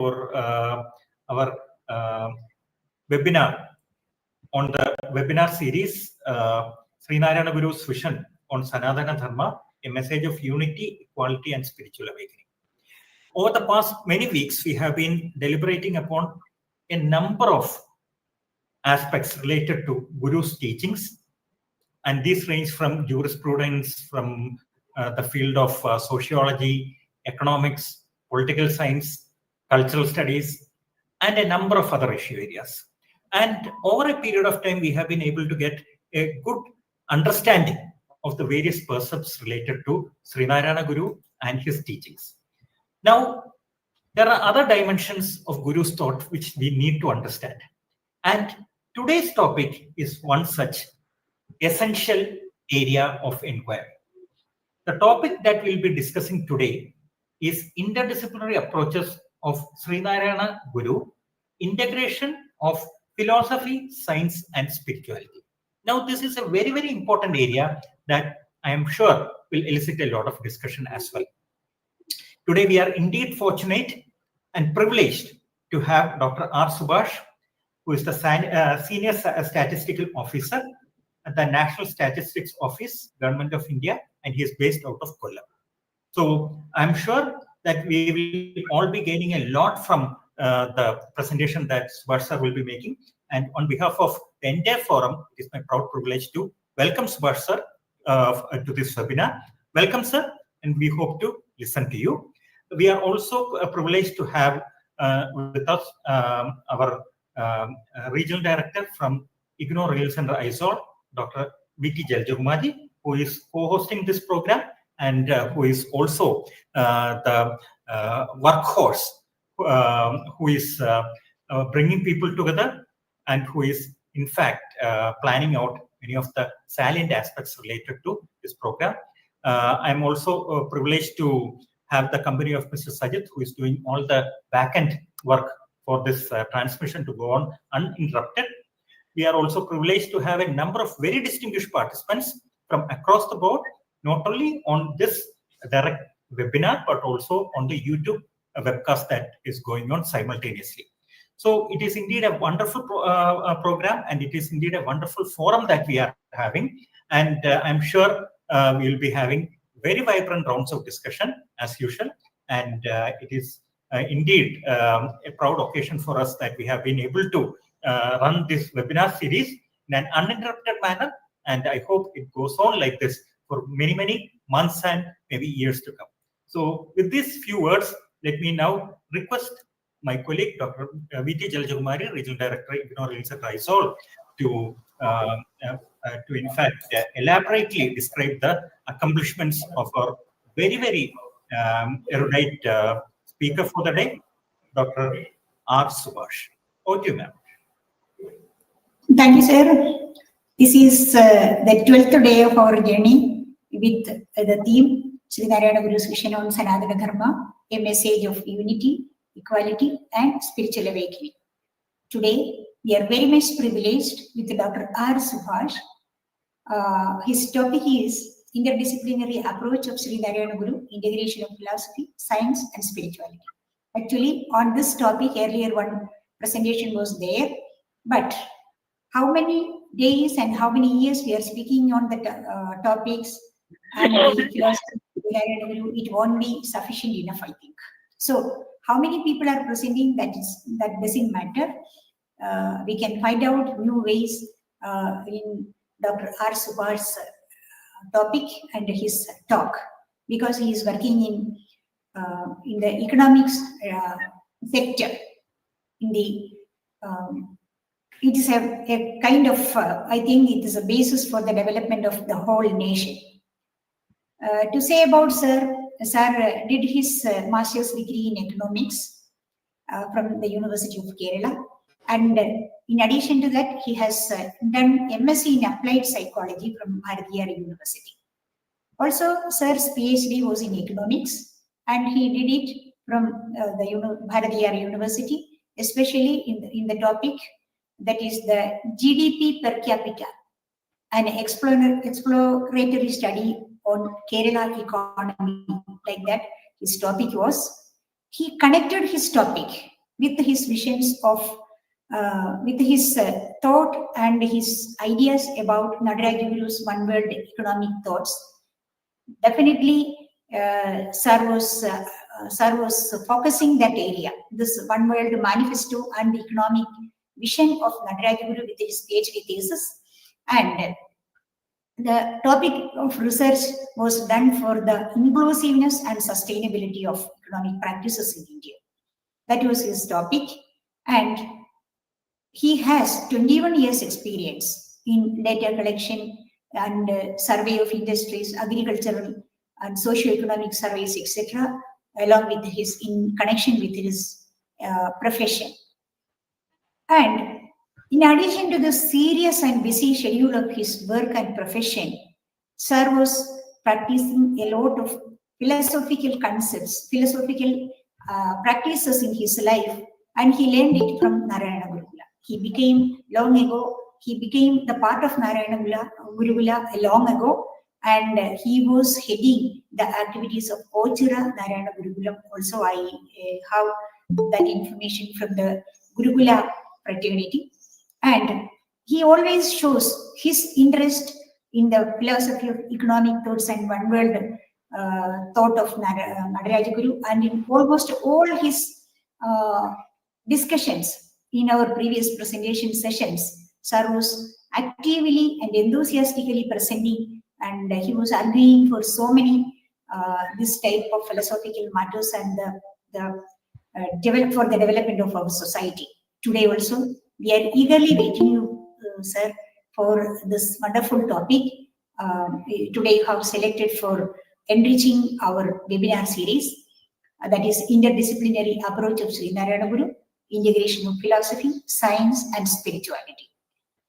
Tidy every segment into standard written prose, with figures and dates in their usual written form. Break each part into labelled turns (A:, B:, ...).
A: for our webinar on the webinar series, Sree Narayana Guru's vision on Sanatana Dharma, a message of unity, equality, and spiritual awakening. Over the past many weeks, we have been deliberating upon a number of aspects related to Guru's teachings, and these range from jurisprudence, from the field of sociology, economics, political science, cultural studies, and a number of other issue areas. And over a period of time, we have been able to get a good understanding of the various percepts related to Sree Narayana Guru and his teachings. Now, there are other dimensions of Guru's thought which we need to understand. And today's topic is one such essential area of inquiry. The topic that we'll be discussing today is interdisciplinary approaches of Sree Narayana Guru, integration of philosophy, science, and spirituality. Now, this is a very, very important area that I am sure will elicit a lot of discussion as well. Today, we are indeed fortunate and privileged to have Dr. R. Subhash, who is the Senior Statistical Officer at the National Statistics Office, Government of India, and he is based out of Kollam. So I'm sure that we will all be gaining a lot from the presentation that Subhash sir will be making. And on behalf of the entire forum, it is my proud privilege to welcome Subhash sir to this webinar. Welcome, sir, and we hope to listen to you. We are also privileged to have with us our Regional Director from IGNOR Rail Center Aizawl, Dr. VT Jaljakumari, who is co-hosting this program and who is also the workhorse who is bringing people together and who is in fact planning out many of the salient aspects related to this program. I'm also privileged to have the company of Mr. Sajid, who is doing all the back-end work for this transmission to go on uninterrupted. We are also privileged to have a number of very distinguished participants from across the board, not only on this direct webinar, but also on the YouTube webcast that is going on simultaneously. So it is indeed a wonderful program, and it is indeed a wonderful forum that we are having. And I'm sure we will be having very vibrant rounds of discussion as usual. And it is indeed a proud occasion for us that we have been able to run this webinar series in an uninterrupted manner. And I hope it goes on like this for many, many months and maybe years to come. So with these few words, let me now request my colleague, Dr. VT Jaljakumari, Regional Director, IGNOR Rail Center Aizawl, to in fact elaborately describe the accomplishments of our very, very erudite speaker for the day, Dr. R. Subhash. Over to you, ma'am.
B: Thank you, sir. This is the 12th day of our journey with the theme Sree Narayana Guru's vision on Sanatana Dharma, a message of unity, equality, and spiritual awakening. Today, we are very much privileged with Dr. R. Subhash. His topic is Interdisciplinary Approach of Sree Narayana Guru, Integration of Philosophy, Science, and Spirituality. Actually, on this topic, earlier one presentation was there, but how many days and how many years we are speaking on the topics and the philosophy of Sree Narayana Guru, it won't be sufficient enough, I think. So, how many people are presenting, that doesn't matter. We can find out new ways in Dr. R. Subhash's topic and his talk, because he is working in the economics sector. In the it is a kind of I think it is a basis for the development of the whole nation. To say about Sir did his master's degree in economics from the University of Kerala, and in addition to that, he has done MSc in applied psychology from Bharatiyar University. Also, Sir's PhD was in economics, and he did it from the Bharatiyar University, especially in the topic that is the GDP per capita, an exploratory study on Kerala economy, like that. His topic was, he connected his topic with his visions of, with his thought and his ideas about Nadaraj Guru's one world economic thoughts. Definitely, Sir was focusing that area, this one world manifesto and the economic vision of Nadaraj Guru with his PhD thesis. And the topic of research was done for the inclusiveness and sustainability of economic practices in India. That was his topic. And he has 21 years experience in data collection and survey of industries, agricultural and socio-economic surveys, etc., along with his, in connection with his profession. And in addition to the serious and busy schedule of his work and profession, Sir was practicing a lot of philosophical concepts, philosophical practices in his life, and he learned it from Narayana Gurukula. He became the part of Narayana Gurukula long ago, and he was heading the activities of Ochira Narayana Gurukula. Also, I have that information from the Gurukula fraternity. And he always shows his interest in the philosophy of economic thoughts and one world thought of Nadaraj Guru, and in almost all his discussions in our previous presentation sessions, Sir was actively and enthusiastically presenting, and he was arguing for so many this type of philosophical matters and for the development of our society. Today also, we are eagerly waiting you, sir, for this wonderful topic. Today you have selected for enriching our webinar series, that is Interdisciplinary Approach of Sree Narayana Guru, Integration of Philosophy, Science and Spirituality.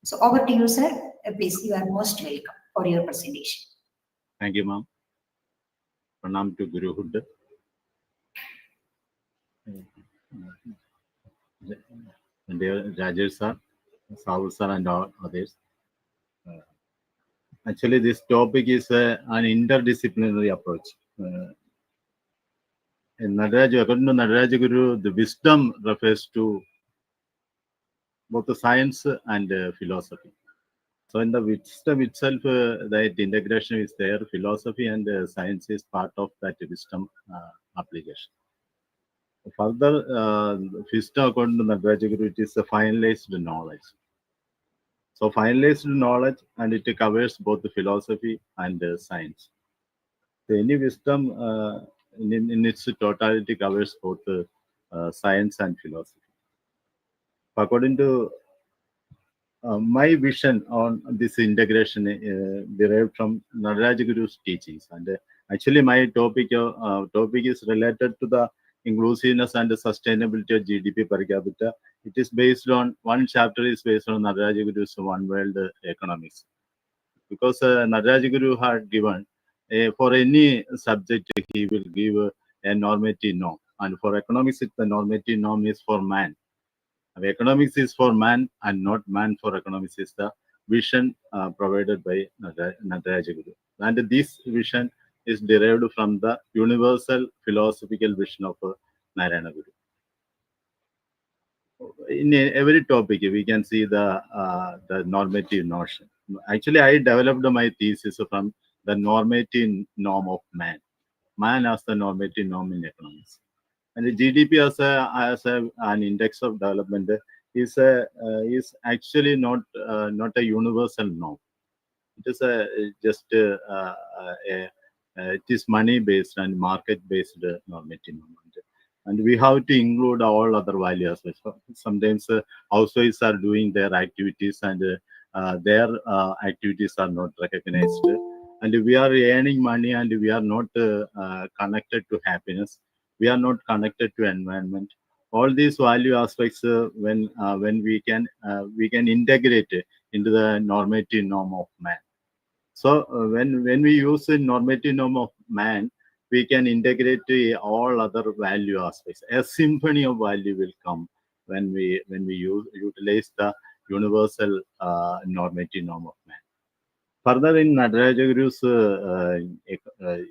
B: So over to you, sir. Please, you are most welcome for your presentation.
C: Thank you, ma'am. Pranam to Guruhood. And Rajesh sir, Saul sir, and all others. Actually, this topic is an interdisciplinary approach. In according to Nadaraj Guru, the wisdom refers to both the science and philosophy. So in the wisdom itself, that integration is there. Philosophy and science is part of that wisdom application. Further, wisdom according to Nadaraj Guru, it is a finalized knowledge. So finalized knowledge, and it covers both the philosophy and science. So any wisdom in its totality covers both science and philosophy. According to my vision on this integration derived from Nadaraj Guru's teachings, and actually my topic is related to the inclusiveness and the sustainability of GDP per capita. It is based on, one chapter is based on Nadaraj Guru's one world economics, because Nadaraj Guru had given for any subject he will give a normative norm, and for economics the normative norm is for man. Economics is for man and not man for economics is the vision provided by Nadaraj Guru. And this vision is derived from the universal philosophical vision of Narayana Guru. In every topic, we can see the normative notion. Actually, I developed my thesis from the normative norm of man. Man as the normative norm in economics. And the GDP as an index of development is actually not a universal norm. It is it is money based and market based normative norm, and we have to include all other values. Sometimes housewives are doing their activities and their activities are not recognized, and we are earning money and we are not connected to happiness. We are not connected to environment. All these value aspects, when we can integrate into the normative norm of man. So when we use the normative norm of man, we can integrate all other value aspects. A symphony of value will come when we utilize the universal normative norm of man. Further, in Nataraja Guru's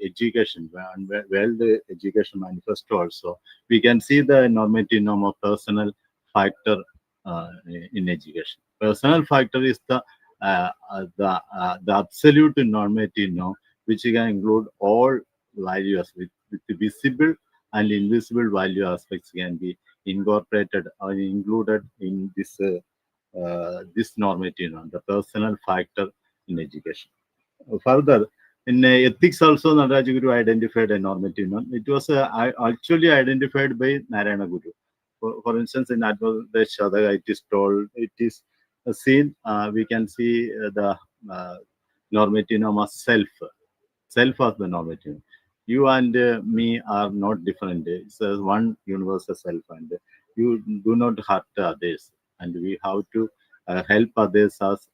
C: education, world education manifesto also, we can see the normative norm of personal factor in education. Personal factor is the absolute normative norm, which can include all values with the visible and invisible value aspects can be incorporated or included in this normative norm, the personal factor in education. Further, in ethics also, Narayana Guru identified a normative norm. It was actually identified by Narayana Guru. For instance, in Advaita Shadaka, it is told, it is seen, we can see the normative norm as self. Self as the normative. You and me are not different. It's one universal self, and you do not hurt others. And we have to help others as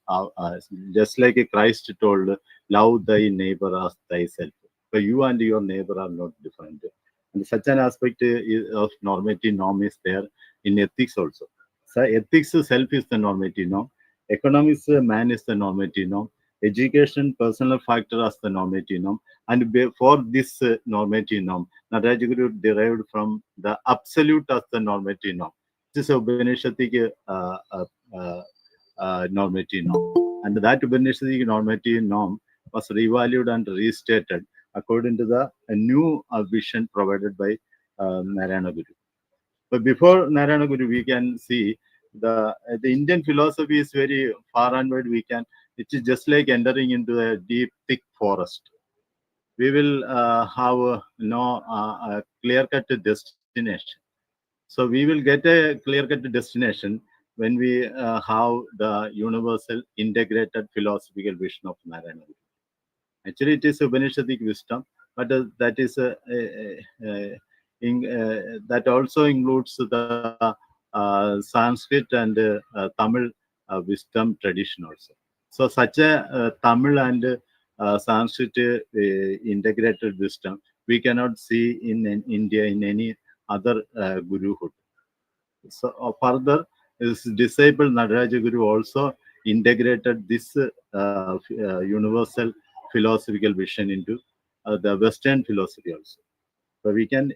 C: just like Christ told, love thy neighbor as thyself. So you and your neighbor are not different. And such an aspect of normative norm is there in ethics also. So ethics self is the normative norm. Economics man is the normative norm. Education personal factor as the normative norm. And for this normative norm, Narayana Guru derived from the absolute as the normative norm. This is a Upanishadic normative norm. And that Upanishadic normative norm was revalued and restated according to the new vision provided by Narayana Guru. But before Narayana Guru, we can see the Indian philosophy is very far and wide. It is just like entering into a deep, thick forest. We will have a clear-cut destination. So we will get a clear-cut destination when we have the universal integrated philosophical vision of Narayana Guru. Actually, it is Upanishadic wisdom, but that is that also includes the Sanskrit and Tamil wisdom tradition also. So such a Tamil and Sanskrit integrated wisdom we cannot see in India in any other guruhood. So further, his disciple Nataraja Guru also integrated this universal philosophical vision into the Western philosophy also. So we can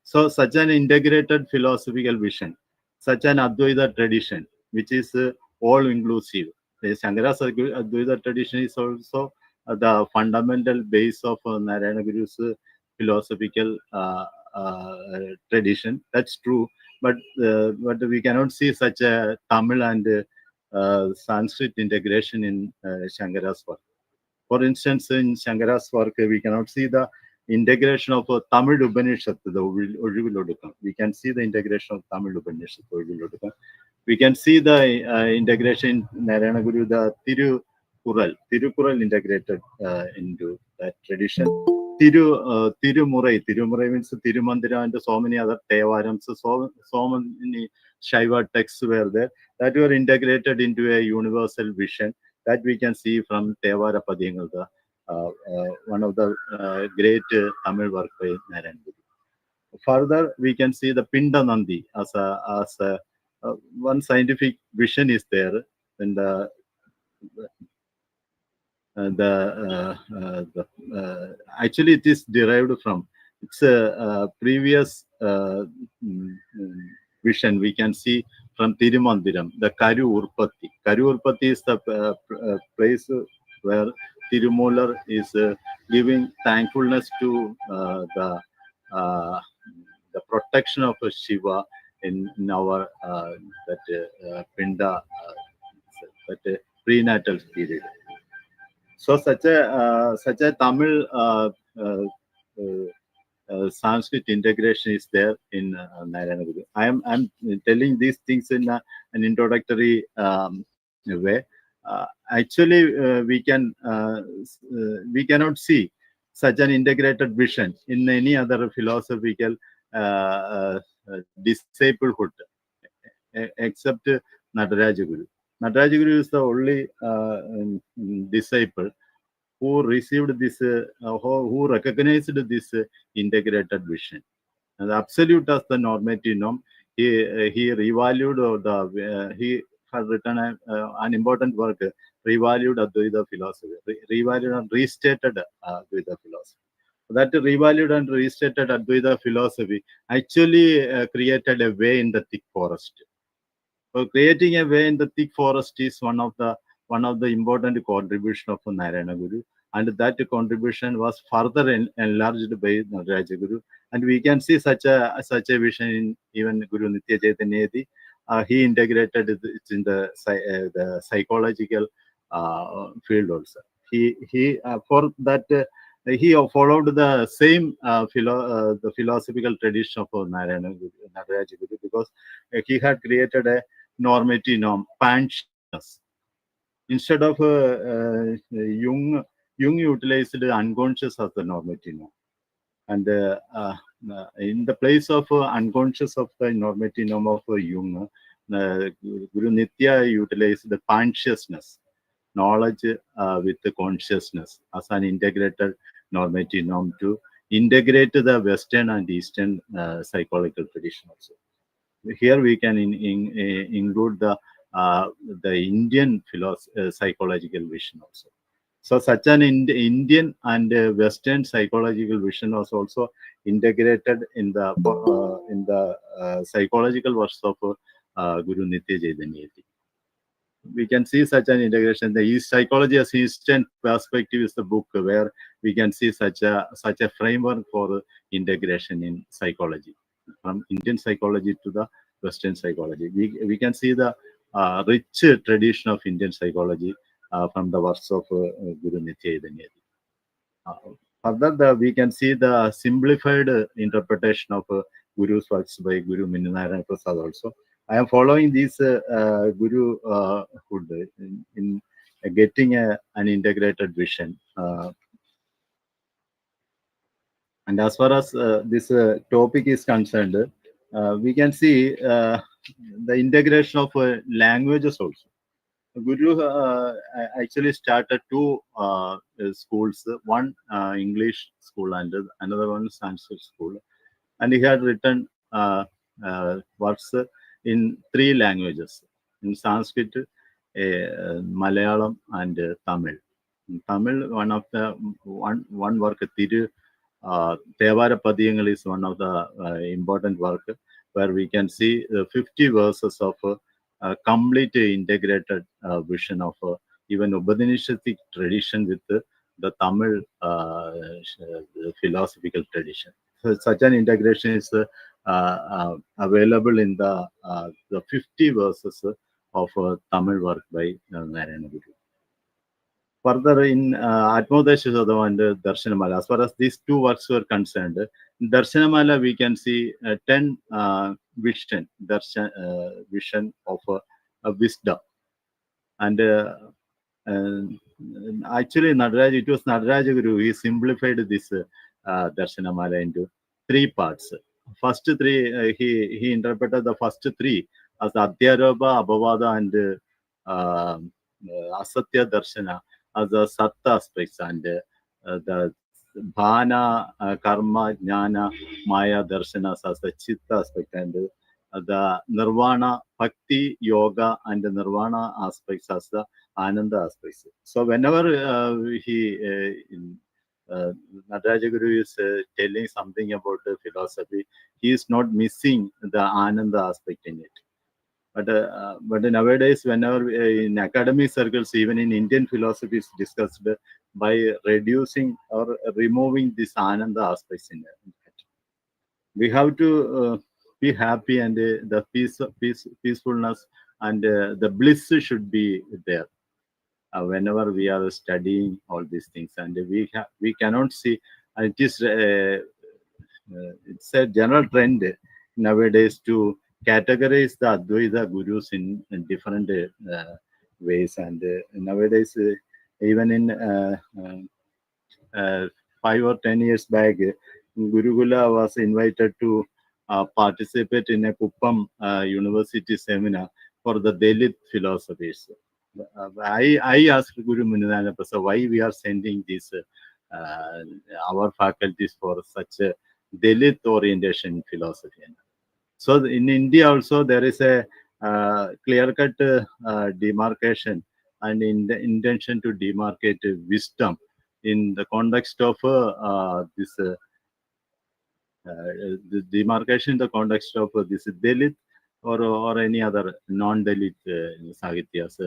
C: so such an integrated philosophical vision, such an Advaita tradition, which is all inclusive. The Shankara's Advaita tradition is also the fundamental base of Narayana Guru's philosophical tradition. That's true, but we cannot see such a Tamil and Sanskrit integration in Shankara's work. For instance, in Shankara's work, we cannot see the integration of Tamil Upanishad, the Ozhivilodukam. We can see the integration of Tamil Upanishad, Ozhivilodukam. We can see the integration in Narayana Guru, the Tirukural integrated into that tradition. Tirumurai means Tirumandira and so many other Tevarams, so many Shaiva texts were there that were integrated into a universal vision that we can see from Tevara Padingal, one of the great Tamil work by Narayana Guru. Further, we can see the Pinda Nandi as one scientific vision is there in actually it is derived from it's a previous vision we can see from Tirumandiram, the Karu Urpati. Karu Urpati is the place where Tirumular is giving thankfulness to the protection of Shiva in our that Pinda, that prenatal period. So such a Tamil Sanskrit integration is there in Narayana Guru. I'm telling these things in an introductory way. Actually, we cannot see such an integrated vision in any other philosophical disciplehood except Nataraja Guru. Nataraja Guru is the only disciple who received this, who recognized this integrated vision. And the absolute as the normative norm, he revalued he has written an important work revalued Advaita philosophy, revalued and restated Advaita philosophy. That revalued and restated Advaita philosophy actually created a way in the thick forest. So creating a way in the thick forest is one of the important contribution of Narayana Guru, and that contribution was further enlarged by Narayana Guru. And we can see such a vision in even Guru Nitya Chaitanya. He integrated it in the psychological field also. He for that he followed the same the philosophical tradition of Narayana Guru, because he had created a normative norm, consciousness. Instead of Jung utilized unconscious as the normative norm, and in the place of unconscious of the normative norm of Jung, Guru Nitya utilized the consciousness, knowledge with the consciousness as an integrated normative norm to integrate the Western and Eastern psychological tradition also. Here we can include the Indian psychological vision also. So such an Indian and Western psychological vision was also integrated in the psychological works of Guru Nitya Chaitanya. We can see such an integration. The East Psychology as Eastern Perspective is the book where we can see such a framework for integration in psychology, from Indian psychology to the Western psychology. We can see the rich tradition of Indian psychology from the works of Guru Nitya Chaitanya. Further, we can see the simplified interpretation of Guru's works by Guru Minna Narayana Prasad also. I am following this Guru hood in getting an integrated vision. And as far as this topic is concerned, we can see the integration of languages also. Guru actually started two schools, one English school and another one Sanskrit school. And he had written works in three languages, in Sanskrit, Malayalam, and Tamil. In Tamil, one work, Tevara Padiyangal, is one of the important work where we can see 50 verses of complete integrated vision of even Upanishadik tradition with the Tamil philosophical tradition. So such an integration is available in the 50 verses of Tamil work by Narayana Guru. Further, in Atmodesha Sadam and Darshanamala, as far as these two works were concerned, in Darshanamala we can see 10 vision of wisdom. And actually, it was Nadaraja Guru, he simplified this Darshanamala into three parts. First three, he interpreted the first three as Adhyaropa, Abhavada, and Asatya Darshana as the Satta aspects, and the Bhana, Karma, Jnana, Maya Darshanas as the Chitta aspect, and the Nirvana, Bhakti, Yoga, and the Nirvana aspects as the Ananda aspects. So whenever Nataraja Guru is telling something about the philosophy, he is not missing the Ananda aspect in it. But nowadays, whenever in academic circles, even in Indian philosophy is discussed by reducing or removing this Ananda aspects in it. We have to be happy, and the peacefulness and the bliss should be there whenever we are studying all these things. And we cannot see, it is it's a general trend nowadays to categorize the Advaita Gurus in different ways. And nowadays, even in 5 or 10 years back, Gurukula was invited to participate in a Kuppam University seminar for the Dalit philosophies. I asked Guru Minna Prasad why we are sending these our faculties for such a Dalit orientation in philosophy. So in India also there is a clear-cut demarcation and in the intention to demarcate wisdom in the context of the demarcation in the context of this Dalit or any other non-Dalit Sahityas,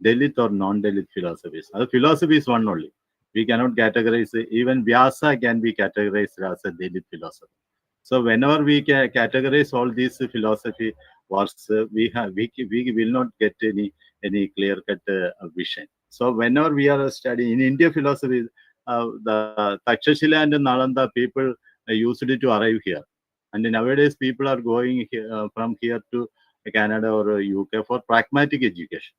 C: Dalit or non-Dalit philosophies. The philosophy is one only. We cannot categorize, even Vyasa can be categorized as a Dalit philosophy. So whenever we categorize all these philosophy works, we will not get any clear-cut vision. So whenever we are studying in India philosophy, the Takshashila and Nalanda people used it to arrive here, and nowadays people are going here, from here to Canada or UK for pragmatic education.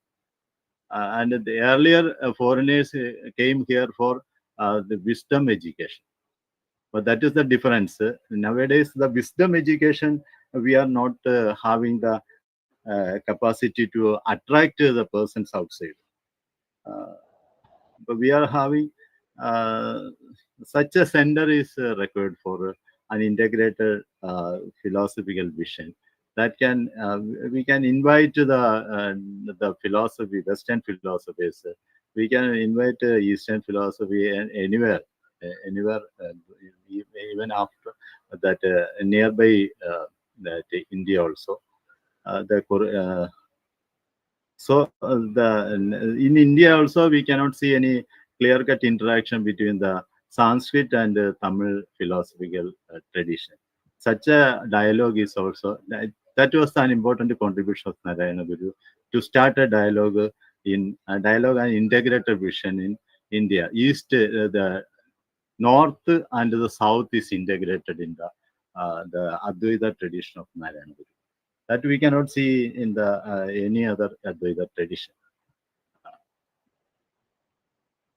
C: And the earlier foreigners came here for the wisdom education. But that is the difference. Nowadays, the wisdom education, we are not having the capacity to attract the persons outside. But we are having such a center is required for an integrated philosophical vision that can we can invite the philosophy, Western philosophies. We can invite Eastern philosophy and anywhere, even after that nearby that India also. In India also we cannot see any clear-cut interaction between the Sanskrit and Tamil philosophical tradition. Such a dialogue is also that was an important contribution of Narayana Guru to start a dialogue and integrated vision in India. East, the North and the South is integrated in the Advaita tradition of Narayana Guru. That we cannot see in the any other Advaita tradition.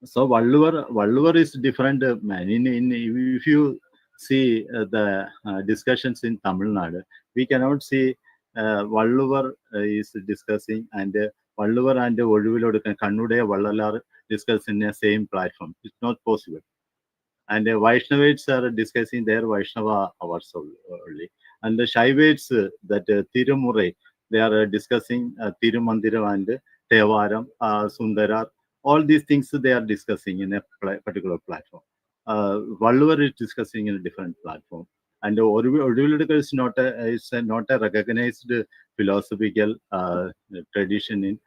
C: So Valluvar is different man. If you see the discussions in Tamil Nadu, we cannot see Valluvar is discussing and Valluvar and Oduvilodu Kannude Vallalar discuss in the same platform. It's not possible. And the Vaishnavites are discussing their Vaishnava hours only. And the Shaivites, that Tirumurai, they are discussing Tirumandira and Tevaram, Sundara. All these things they are discussing in a particular platform. Valluvar is discussing in a different platform. And Oduvilodu is not a recognized philosophical tradition in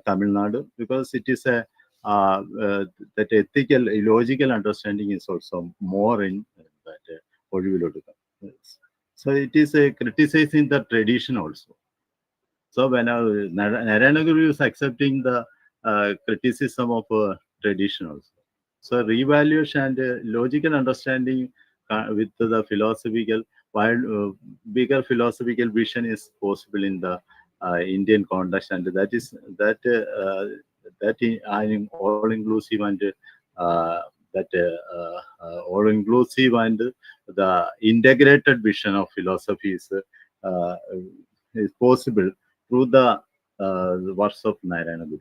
C: Tamil Nadu, because it is a that ethical, logical understanding is also more in that Oduvilodu. So it is criticizing the tradition also. So when Narayana Guru is accepting the criticism of tradition also. So revaluation and logical understanding with the philosophical, while bigger philosophical vision is possible in the Indian context, and that is that all inclusive and all inclusive and the integrated vision of philosophy is possible through the works of Narayana Guru.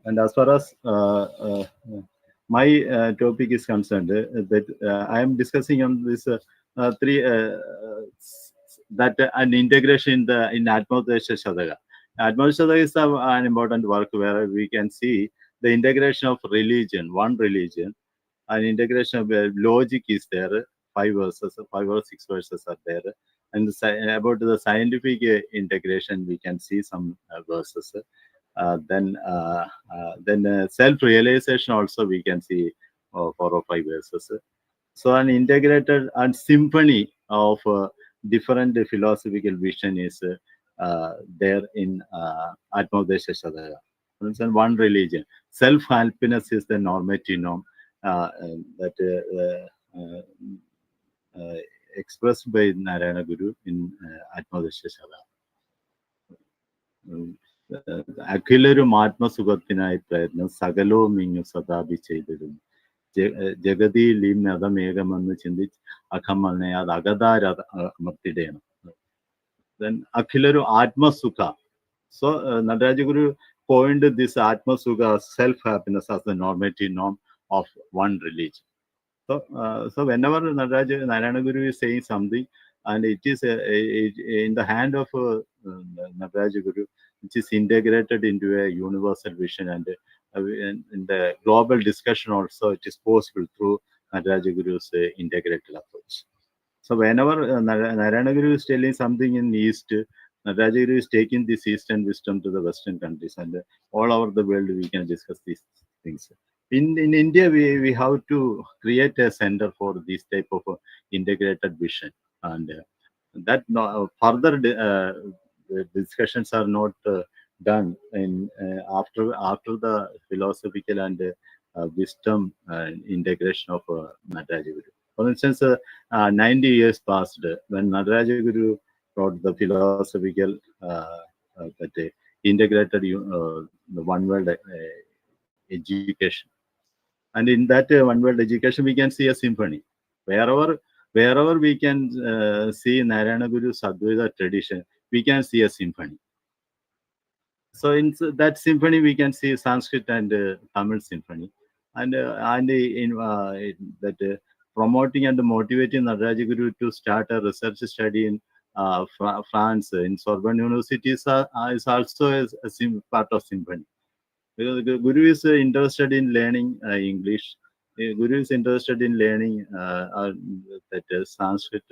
C: And as far as my topic is concerned, that I am discussing on this three that an integration in Atmadesha Shadaka. Atmadesha Shadaka is an important work where we can see the integration of religion, one religion, and integration of logic is there. 5 or 6 verses are there, and about the scientific integration we can see some verses. Then self-realization also we can see 4 or 5 verses. So an integrated and symphony of different philosophical vision is there in Atmadesha Shadaka. For instance, one religion, self-happiness is the normative norm that expressed by Narayana Guru in Atmadesha Shadaka. അഖിലരും ആത്മസുഖത്തിനായി പ്രയത്നം സകലവും ഇങ്ങു സദാപി ചെയ്തിരുന്നു. ജഗതിയിൽ ഈ മതമേകമെന്ന് ചിന്തിച്ച് അഖമനെ അത് അകതാര അമർത്തിടേണം. Then Akhilaru Atma Sukha. So Nataraja Guru coined this Atma Sukha, self-happiness, as the normative norm of one religion. So whenever Narayana Guru is saying something, and it is in the hand of Narayana Guru, which is integrated into a universal vision, and in the global discussion also it is possible through Narayana Guru's integrated approach. So whenever Narayana Guru is telling something in East, Narayana Guru is taking this Eastern wisdom to the Western countries, and all over the world we can discuss these things. In India, we have to create a center for this type of integrated vision, and that further discussions are not done in after the philosophical and wisdom integration of Narayana Guru. For instance, 90 years passed when Narayana Guru wrote the philosophical integrated the one world education. And in that one world education, we can see a symphony. Wherever we can see Narayana Guru's Advaita tradition, we can see a symphony. So in that symphony, we can see Sanskrit and Tamil symphony, and in that promoting and motivating Narayana Guru to start a research study in France in Sorbonne University is also a part of symphony. Because the Guru is interested in learning English. Guru is interested in learning that Sanskrit,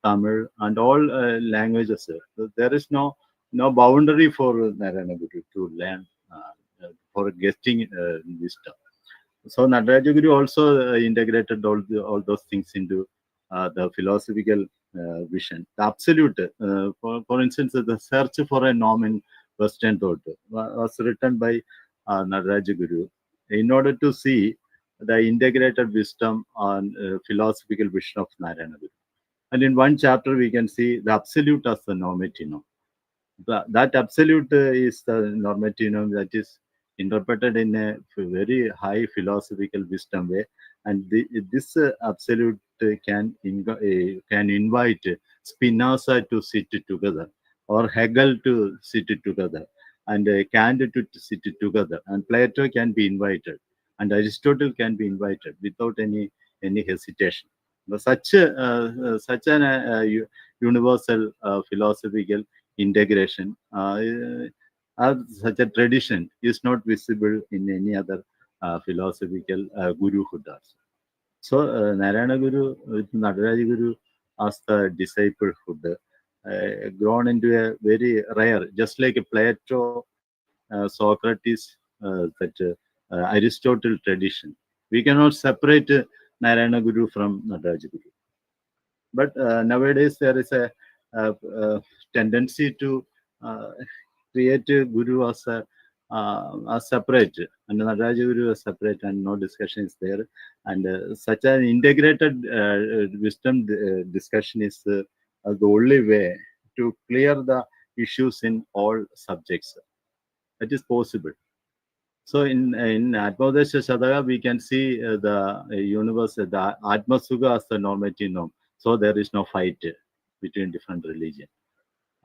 C: Tamil, and all languages. So there is no boundary for Narayana Guru to learn for getting wisdom. So Narayana Guru also integrated all those things into the philosophical vision. The absolute, for instance, the search for a norm in Western thought was written by Narayana Guru in order to see the integrated wisdom on philosophical vision of Narayana Guru. And in one chapter, we can see the absolute as the normative norm. That absolute is the normative norm that is interpreted in a very high philosophical wisdom way, and this absolute can invite Spinoza to sit together, or Hegel to sit together, and Kant to sit together, and Plato can be invited, and Aristotle can be invited without any hesitation. But such an universal philosophical integration, such a tradition is not visible in any other philosophical guruhood also. So Narayana Guru with Narayana Guru as the disciplehood grown into a very rare, just like Plato, Socrates, Aristotle tradition. We cannot separate Narayana Guru from Narayana Guru. But nowadays there is a tendency to create a Guru as a separate, and Narayana Guru as separate, and no discussion is there. And such an integrated wisdom discussion is the only way to clear the issues in all subjects. That is possible. So in Atmadesha Shadaka, we can see the universe, the Atma Sukha as the normative norm. So there is no fight between different religions.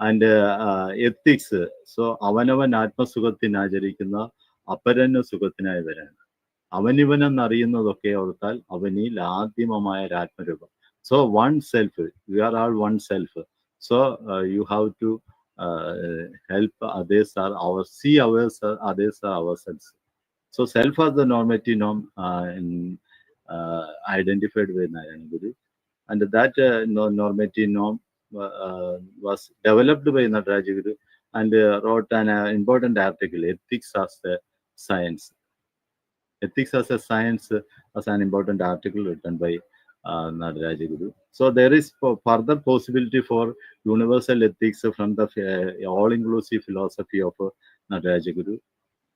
C: And ethics, so Avanavan Atma Sukhathina Ajarikuna, Aparana Sukhathina Varan. Avanivanam Nariyanoke Ortal, Avanil Adimamaya Ratmaruba. So one self, we are all one self. So you have to help others are see others are ourselves. So self as the normative norm identified with Narayana Guru, and that normative norm was developed by Narayana Guru, and wrote an important article, Ethics as a Science. Ethics as a Science was an important article written by Narayana Guru. So there is further possibility for universal ethics from the all-inclusive philosophy of Narayana Guru.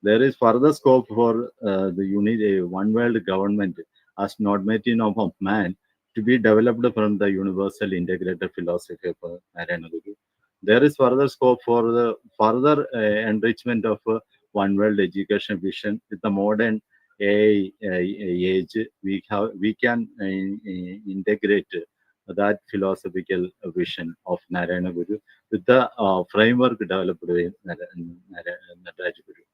C: There is further scope for the one world government as normative norm of man to be developed from the universal integrated philosophy of Narayana Guru. There is further scope for the further enrichment of one world education vision with the modern AI age. We can integrate that philosophical vision of Narayana Guru with the framework developed by Narayana Guru.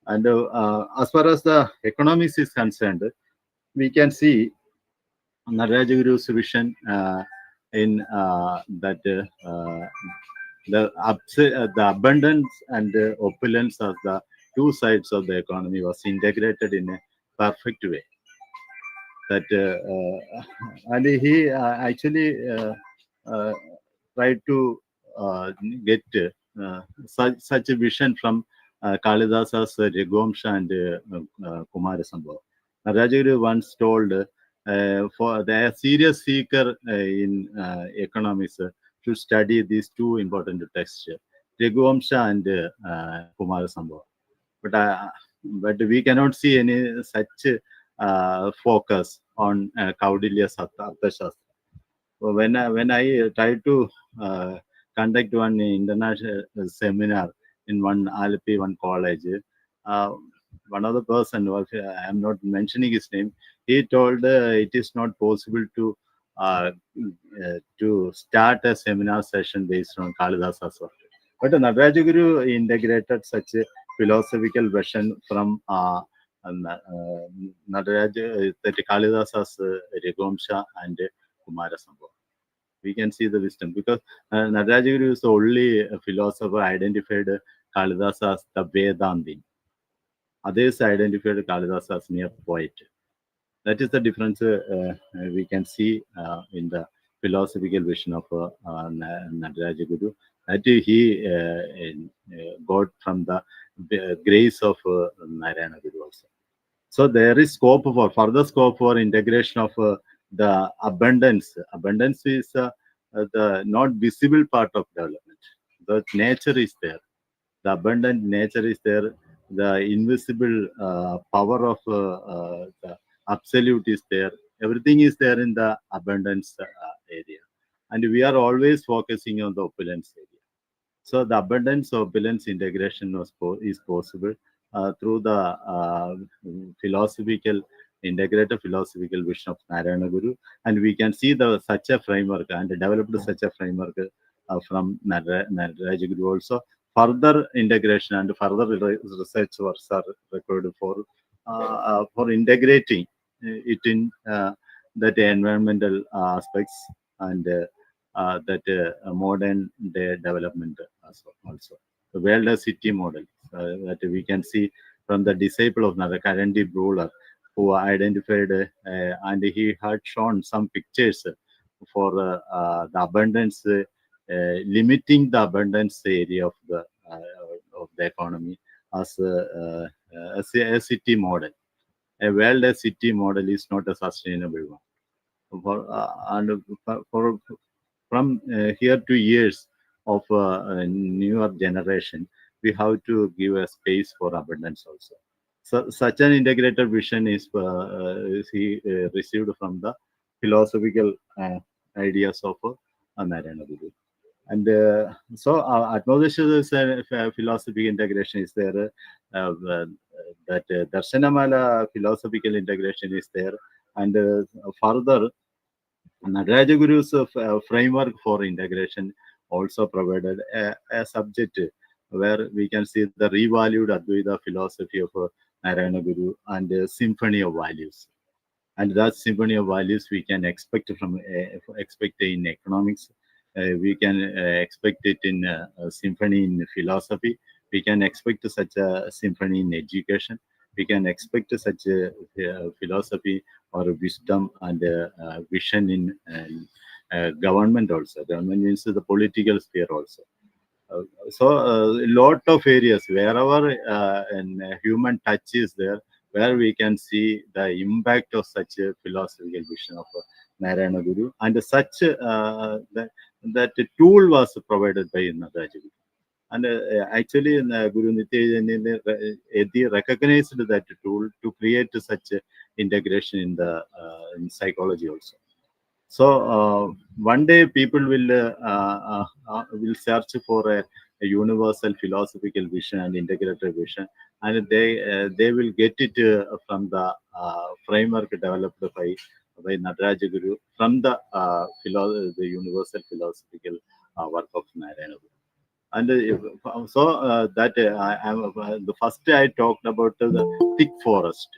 C: And as far as the economics is concerned, we can see Narayana Guru's vision in that the abundance and opulence of the two sides of the economy was integrated in a perfect way. That and he actually tried to get such a vision from Kalidasa's Raghuvamsha and Kumarasambhava. Narayana once told for the serious seeker in economics should study these two important texts, Raghuvamsha and Kumarasambhava. But we cannot see any such focus on Kaudilya's Arthashastra. When I tried to conduct one international seminar in one Alapi, one college, one of the person, I am not mentioning his name, he told it is not possible to start a seminar session based on Kalidasa's work. But Narayana Guru integrated such a philosophical version from Narayana, Kalidasa's Raghuvamsha and Kumarasambhava. We can see the wisdom because Narayana Guru is the only philosopher identified Kalidasa as the Vedantin. Others identified Kalidasa as mere poet. That is the difference we can see in the philosophical vision of Narayana Guru, that he got from the grace of Narayana Guru also. So there is scope for further scope for integration of the abundance. Abundance is the not visible part of development. The nature is there. The abundant nature is there. The invisible power of the absolute is there. Everything is there in the abundance area. And we are always focusing on the opulence area. So the abundance opulence integration is possible through the philosophical, integrated philosophical vision of Narayana Guru. And we can see such a framework and developed such a framework from Narayana Guru also. Further integration and further research works are required for integrating it in that environmental aspects and that modern day development also. The world city model that we can see from the disciple of Narayana ruler who identified and he had shown some pictures for the abundance, limiting the abundance area of the economy as a city model. A world city model is not a sustainable one. From here to years of newer generation, we have to give a space for abundance also. So such an integrated vision is he received from the philosophical ideas of Narayana Guru. And so acknowledges philosophical integration is there, that Darshanamala philosophical integration is there, and further Narayana Guru's framework for integration also provided a subject where we can see the revalued Advaita philosophy of Narayana Guru and symphony of values. And that symphony of values we can expect from expect in economics. We can expect it in symphony in philosophy. We can expect such a symphony in education. We can expect such a philosophy or wisdom and vision in government also. Government means the political sphere also. So a lot of areas wherever human touch is there, where we can see the impact of such a philosophical vision of Narayana Guru, and such that tool was provided by Narayana Guru. And actually, Guru Nitya recognized that tool to create such integration in the in psychology also. So one day people will search for a universal philosophical vision and integrated vision, and they will get it from the framework developed by Nataraja Guru from the universal philosophical work of Narayana Guru. And that the first I talked about the thick forest.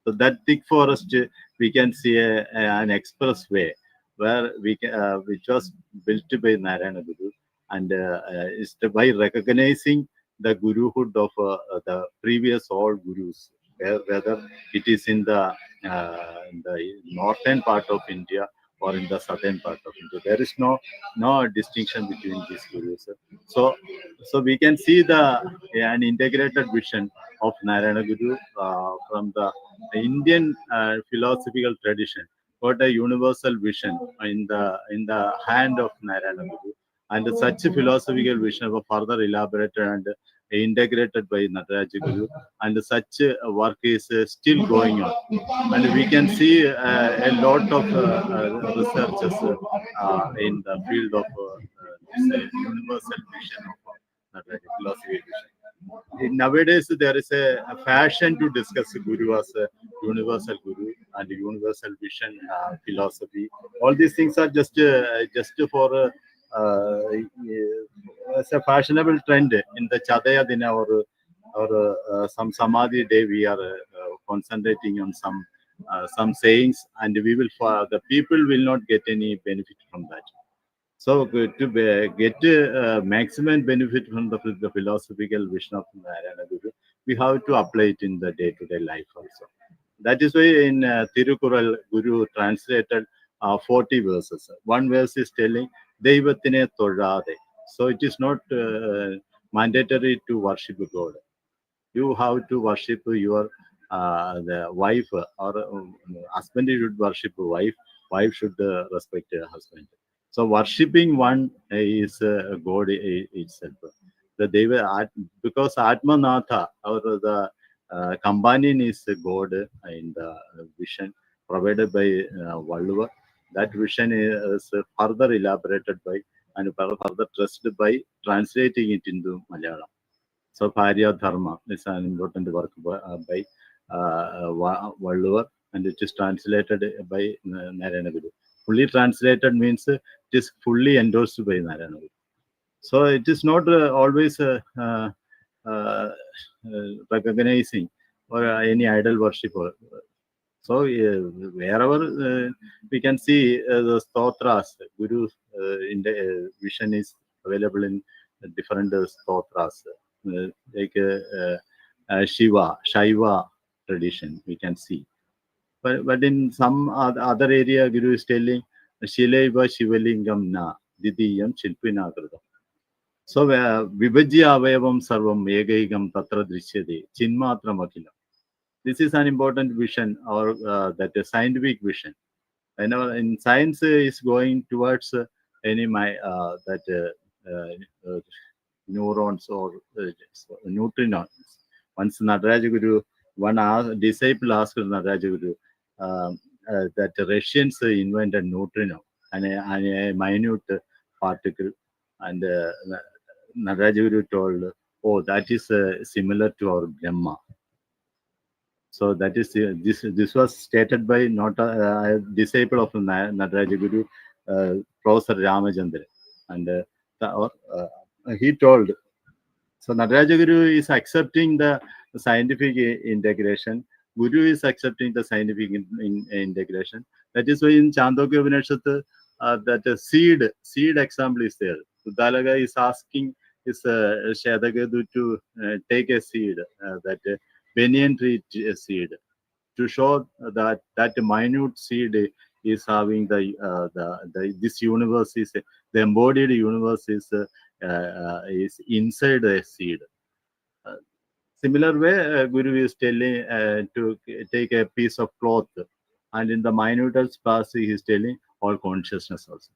C: So that thick forest we can see an expressway where we can, which was built by Narayana Guru, and is by recognizing the guruhood of the previous all gurus, whether it is in the northern part of India or in the southern part of India. There is no distinction between these gurus. So we can see an integrated vision of Narayana Guru from the Indian philosophical tradition, got a universal vision in the hand of Narayana Guru, and such a philosophical vision was further elaborated and integrated by Nataraja Guru, and such work is still going on. And we can see a lot of researchers in the field of this universal vision of Nataraja philosophy vision. Nowadays, there is a fashion to discuss Guru as a universal Guru and universal vision philosophy. All these things are just for as a fashionable trend in the Chadaya Dina or some Samadhi day. We are concentrating on some sayings, and the people will not get any benefit from that. So to get maximum benefit from the philosophical vision of Narayana Guru, we have to apply it in the day-to-day life also. That is why in Tirukural, Guru translated 40 verses. One verse is telling Deivatine Todade. So it is not mandatory to worship God. You have to worship your the wife, or husband should worship wife. Wife should respect her husband. So worshipping one is God itself. The Deva, because Atmanatha, or the companion, is God in the vision provided by Valluva. That vision is further elaborated by and further trusted by translating it into Malayalam. So Bharya Dharma is an important work by Valluva, and it is translated by Narayana Guru. Fully translated means it is fully endorsed by Narayana Guru. So it is not always recognizing or any idol worship. So wherever we can see the stotras, Guru in the vision is available in different stotras, like Shiva, Shaiva tradition, we can see. But in some other area, Guru is telling Shilaiva Shivalingam na Didiyam Shilpina Krutam. So Vibhajya Avayavam Sarvam Megaigam Tatra Drishyade Chinmatra Makilam. This is an important vision, or that a scientific vision. In science is going towards neurons or neutrinos. Once Nataraja Guru, one disciple asked Nataraja Guru that the Russians invented neutrino and a minute particle, and Nataraja Guru told, "Oh, that is similar to our Brahma." So that is this was stated by not a disciple of Nataraja Guru, Professor Ramachandra, and he told. So Nataraja Guru is accepting the scientific integration. Guru is accepting the scientific integration. That is why in Chandogya Upanishad that seed example is there. Udalaga is asking his Shadagadu to take a seed, that banyan tree seed, to show that minute seed is having this universe is the embodied universe is inside the seed. Similar way, Guru is telling to take a piece of cloth, and in the minute space he is telling all consciousness also.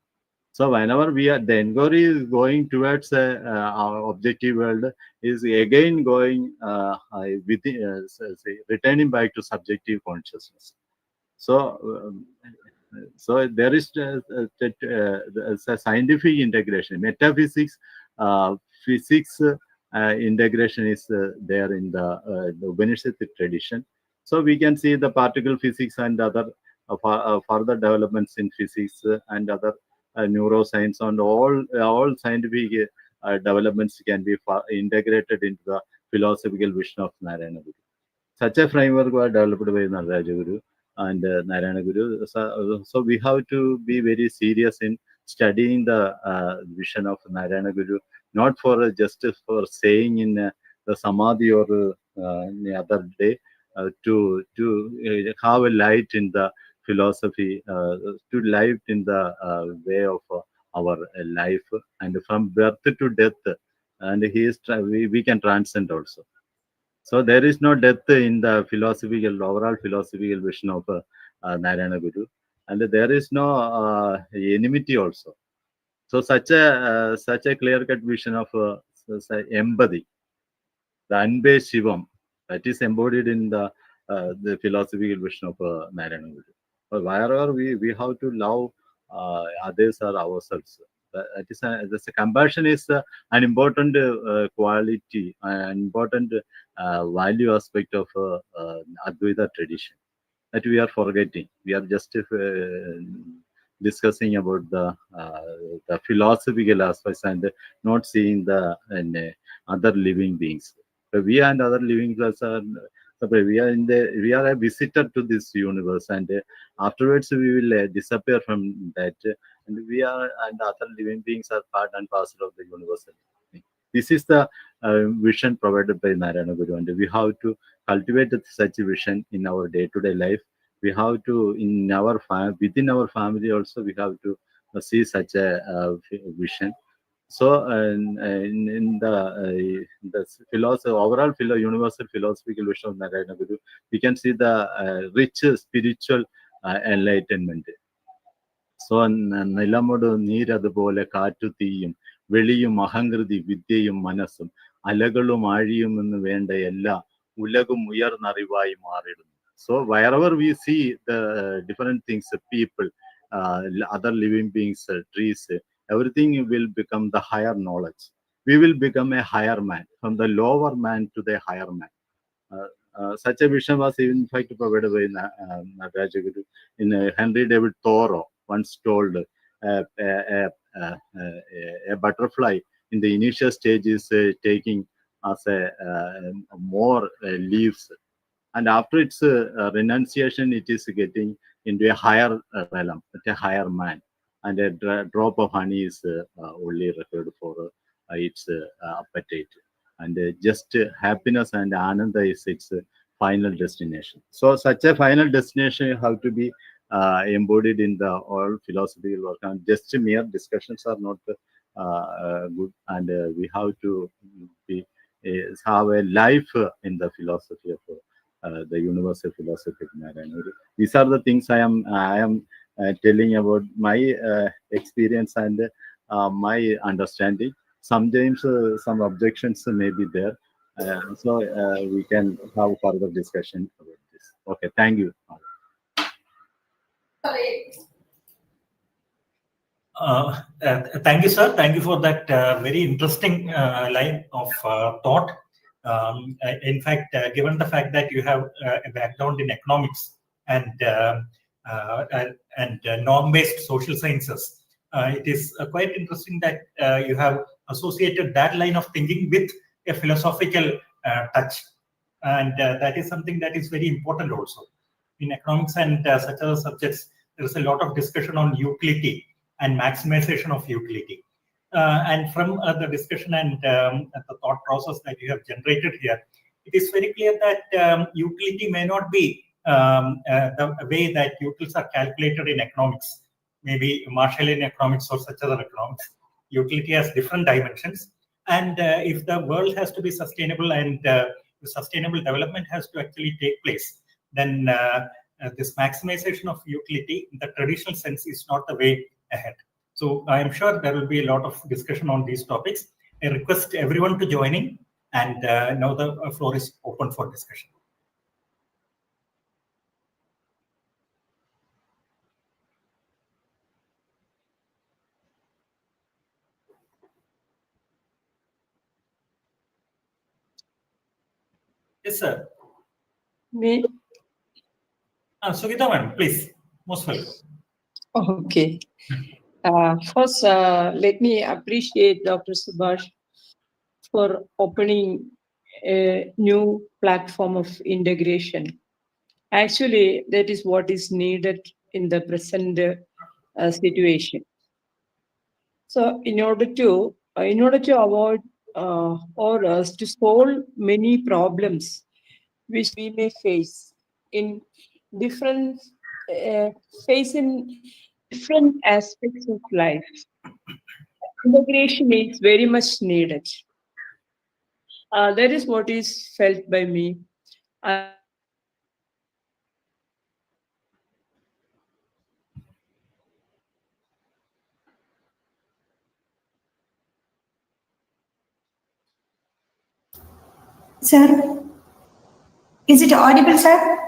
C: So whenever the inquiry is going towards our objective world, is again going returning back to subjective consciousness. So there is a scientific integration, metaphysics, physics integration is there in the Upanishadic tradition. So we can see the particle physics and other further developments in physics and other neuroscience, and all scientific developments can be integrated into the philosophical vision of Narayana Guru. Such a framework was developed by Nataraja Guru and Narayana Guru. So we have to be very serious in studying the vision of Narayana Guru, not for just for saying in the Samadhi or the other day, to have a light in the philosophy, to light in the way of our life, and from birth to death, and we can transcend also. So there is no death in the philosophical, overall philosophical vision of Narayana Guru, and there is no enmity also. So such a clear-cut vision of empathy, the unbased Shivam, that is embodied in the philosophical vision of Narayana Guru. But wherever we have to love others or ourselves. That is a compassion is an important quality, an important value aspect of Advaita tradition that we are forgetting. We are just discussing about the philosophical aspects and not seeing the other living beings. We and other living beings are separate. We are a visitor to this universe, and afterwards we will disappear from that. And we are and other living beings are part and parcel of the universal. This is the vision provided by Narayana Guru, and we have to cultivate such a vision in our day-to-day life. We have to, in our within our family also, we have to see such a vision. So, in the philosophy, overall universal philosophical vision of Narayana Guru, we can see the rich spiritual enlightenment. So, നിലമൊടു നീരതുപോലെ കാറ്റു തീയും വെളിയും അഹങ്കൃതി വിദ്യയും മനസ്സും അലകളും ആഴിയും എന്ന് വേണ്ട എല്ലാ ഉലകും ഉയർന്നറിവായി മാറിടുന്നു. So wherever we see the different things, people, other living beings, trees, everything will become the higher knowledge. We will become a higher man, from the lower man to the higher man. Such a vision was in fact provided by Narayana Guru. In Henry David Thoreau once told a butterfly in the initial stage is taking as a more leaves, and after its renunciation, it is getting into a higher realm, a higher man, and a drop of honey is only reserved for its appetite, and just happiness and ananda is its final destination. So such a final destination have to be embodied in the all philosophical work, and just mere discussions are not good, and we have to be, have a life in the philosophy of the universal philosophy of Narayana Guru. These are the things I am telling about my experience and my understanding. Sometimes some objections may be there, so we can have further discussion about this. Okay, thank you.
A: Thank you, sir. Thank you for that very interesting line of thought. In fact, given the fact that you have a background in economics and norm-based social sciences, it is quite interesting that you have associated that line of thinking with a philosophical touch, and that is something that is very important also. In economics and such other subjects, there is a lot of discussion on utility and maximization of utility. And from the discussion and the thought process that you have generated here, it is very clear that utility may not be the way that utils are calculated in economics, maybe Marshallian economics or such other economics. Utility has different dimensions, and if the world has to be sustainable and the sustainable development has to actually take place, then this maximization of utility in the traditional sense is not the way ahead. So I am sure there will be a lot of discussion on these topics. I request everyone to join in, and now the floor is open for discussion. Yes, sir.
D: Me?
A: Sugita ma'am, please. Most welcome.
D: Okay. First, let me appreciate Dr. Subhash for opening a new platform of integration. Actually, that is what is needed in the present situation. So in order to avoid or to solve many problems which we may face in different different aspects of life, integration is very much needed. That is what is felt by me.
B: Sir, is it audible, sir?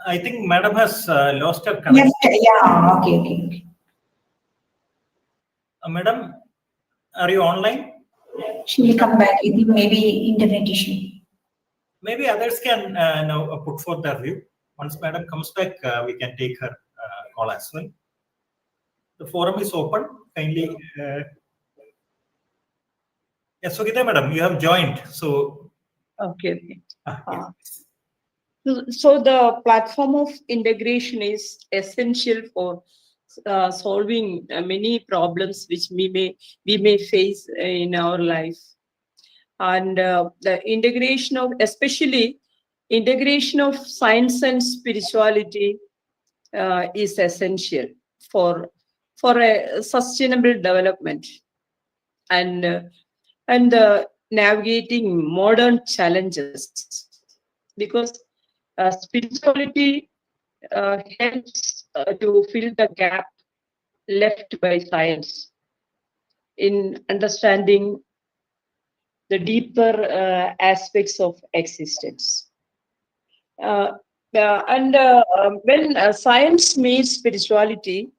A: I think Madam has lost her connection.
B: Yeah, okay.
A: Madam, are you online?
B: She will come back. I think maybe internet issue.
A: Maybe others can now put forth their view. Once Madam comes back, we can take her call as well. The forum is open. Kindly. Yes, Sugita Madam, you have joined. So.
D: Okay.
A: Yes.
D: So the platform of integration is essential for solving many problems which we may face in our life, and the integration of, especially integration of science and spirituality is essential for a sustainable development and navigating modern challenges, because spirituality helps to fill the gap left by science in understanding the deeper aspects of existence. When science meets spirituality,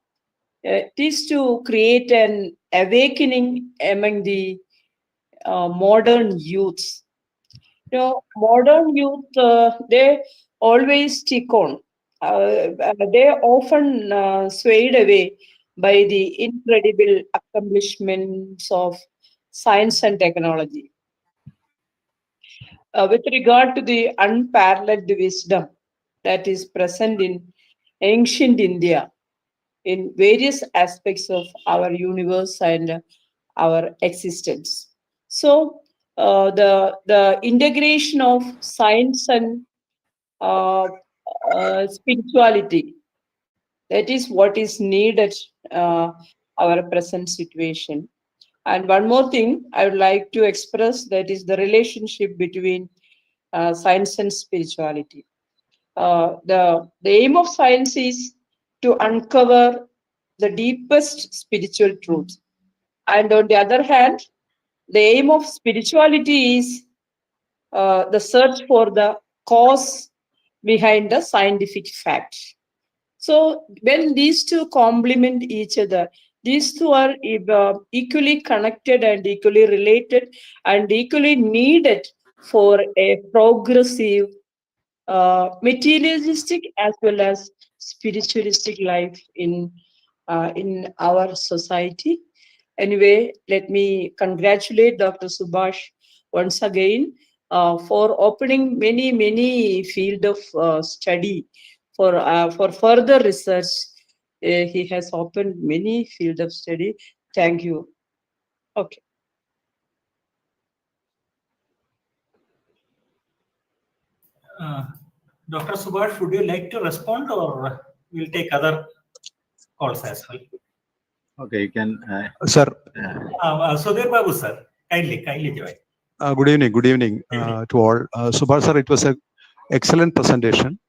D: it is to create an awakening among the modern youths. Modern youth, they always stick on. They often swayed away by the incredible accomplishments of science and technology. With regard to the unparalleled wisdom that is present in ancient India in various aspects of our universe and our existence. So the integration of science and spirituality, that is what is needed our present situation. And one more thing I would like to express, that is the relationship between science and spirituality. The aim of science is to uncover the deepest spiritual truth, and on the other hand, the aim of spirituality is the search for the cause behind the scientific fact. So when these two complement each other, these two are equally connected and equally related and equally needed for a progressive materialistic as well as spiritualistic life in our society. Anyway, let me congratulate Dr. Subhash once again for opening many field of study for further research. He has opened many field of study. Thank you. Okay.
A: Dr. Subhash, would you like to respond, or we'll take other calls as well?
C: Okay, you can.
E: Sir.
A: Sudhir Babu, sir, kindly join.
E: Good evening to all. Subhash sir, it was an excellent presentation.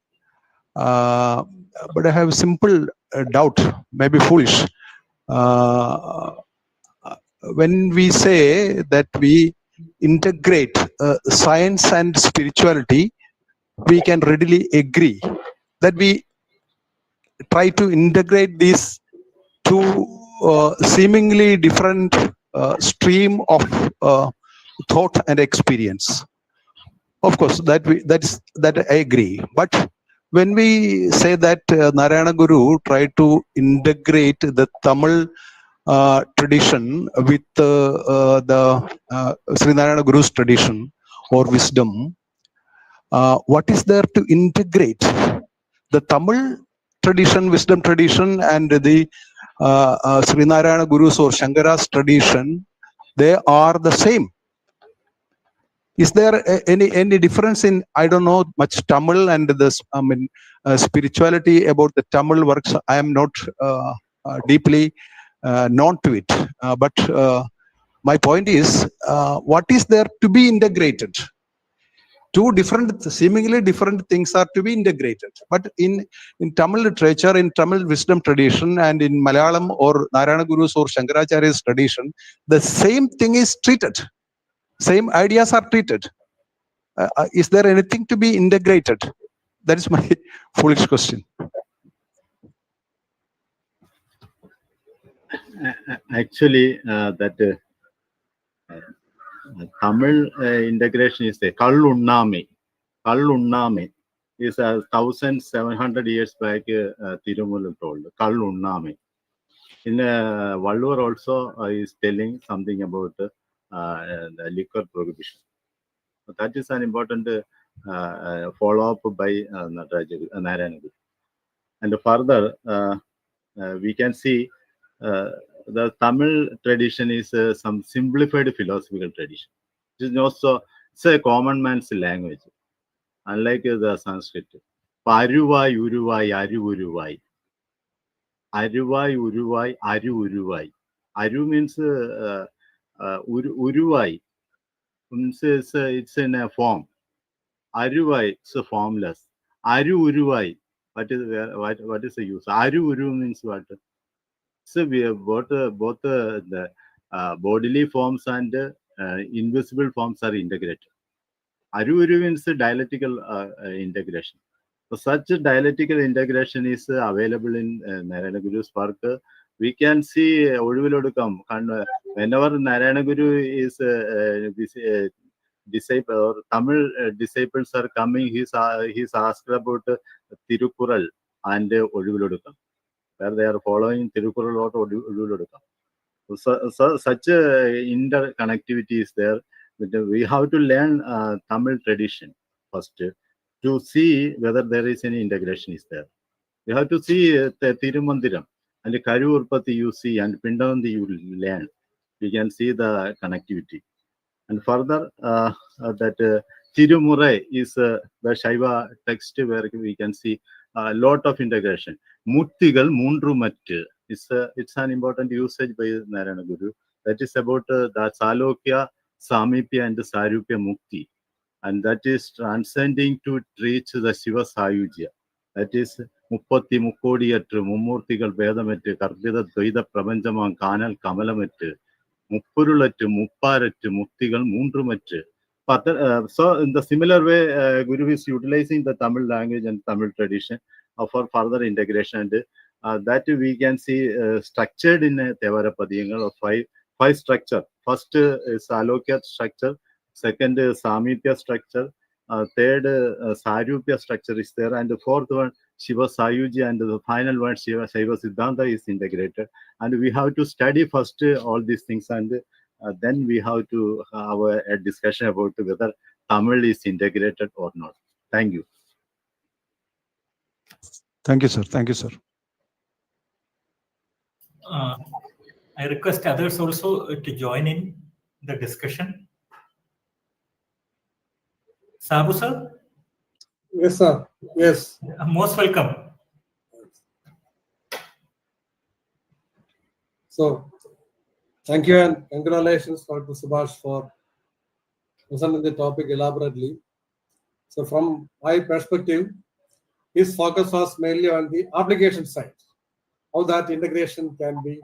E: But I have a simple doubt, maybe foolish. When we say that we integrate science and spirituality, we can readily agree that we try to integrate these two seemingly different stream of thought and experience. Of course, that I agree. But when we say that Narayana Guru tried to integrate the Tamil tradition with the Sree Narayana Guru's tradition or wisdom, what is there to integrate? The Tamil tradition, wisdom tradition, and the Sree Narayana Guru's or Shankara's tradition, they are the same. Is there any difference in, I don't know much Tamil and this, spirituality about the Tamil works? I am not deeply known to it. But my point is, what is there to be integrated? Two different, seemingly different things are to be integrated. But in Tamil literature, in Tamil wisdom tradition, and in Malayalam or Narayana Guru's or Shankaracharya's tradition, the same thing is treated. Same ideas are treated. Is there anything to be integrated? That is my foolish question.
C: Actually, that Tamil integration is a Kallunname. Kallunname is 1,700 years back. Tirumala told Kallunname. In Vallur also is telling something about the liquor prohibition. So that is an important follow-up by Narayana Guru. And further, we can see the Tamil tradition is some simplified philosophical tradition. It is also, it's a common man's language, unlike the Sanskrit. Aruvai, Uruvai, Aru Uruvai. Aruvai, Uruvai, Aru Uruvai. Aru means Uruvai. It's in a form. Aruvai, it's a formless. Aru Uruvai. What is the use? Aru Uru means what? So we have both the bodily forms and invisible forms are integrated. Aru means dialectical integration. So such a dialectical integration is available in Narayana Guru's work. We can see whenever Narayana Guru is disciple or Tamil disciples are coming, he's asked about Tirukural and Oduvilodukam, where they are following Tirukural or Oduvilodukam. So such a interconnectivity is there. We have to learn Tamil tradition first to see whether there is any integration is there. You have to see Tirumandiram and Karu Urpati you see and Pindavandi you learn. We can see the connectivity. And further, that Tirumurai is the Shaiva text where we can see a lot of integration. Muttigal Mundru Mattu. It's an important usage by Narayana Guru. That is about the Salokya, Samipya and the Sarupya Mukti. And that is transcending to reach the Shiva Sayujya. That is Muppati Mukkodiyattu, Mummurtigal Vedamettu, Karpida Dvaita Prapanjamam Kanal Kamalamettu, Muppurulattu, Mupparattu, Muktigal Moondrumattu. So in the similar way, Guru is utilizing the Tamil language and Tamil tradition for further integration. And that we can see structured in a Tevara Padiyangal of five structure. First is Alokya structure. Second is Samitya structure. Third, Sarupya structure is there. And the fourth one, Shiva Sayuji. And the final one, Shiva Siddhanta is integrated. And we have to study first all these things. And then we have to have a discussion about whether Tamil is integrated or not. Thank you.
E: Thank you, sir. Thank you, sir.
A: I request others also to join in the discussion. Sabu sir?
F: Yes, sir. Yes.
A: Most welcome.
F: So, thank you and congratulations to Subhash for presenting the topic elaborately. So, from my perspective, his focus was mainly on the application side, how that integration can be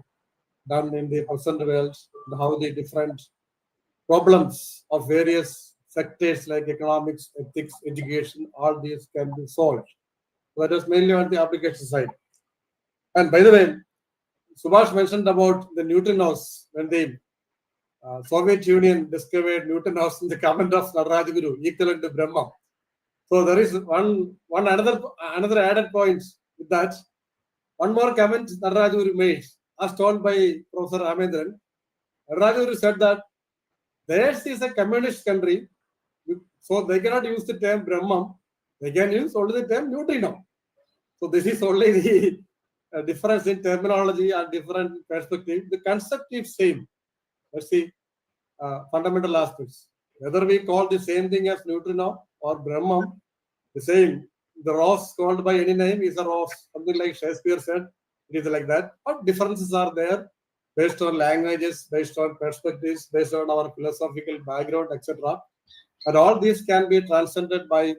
F: done in the present world, and how the different problems of various sectors like economics, ethics, education, all these can be solved. So that is mainly on the application side. And by the way, Subhash mentioned about the Newton house when the Soviet Union discovered Newton house in the comment of Narayana Guru, equivalent to Brahma. So there is another added point with that. One more comment Narayana Guru made, as told by Professor Ramendran. Narayana Guru said that theirs is a communist country, so they cannot use the term Brahman. They can use only the term neutrino. So this is only the a difference in terminology and different perspective, the concept is same. Let's see fundamental aspects. Whether we call the same thing as neutrino or Brahman, the same. The rose called by any name is a rose. Something like Shakespeare said, it is like that. But differences are there based on languages, based on perspectives, based on our philosophical background, etc. And all these can be transcended by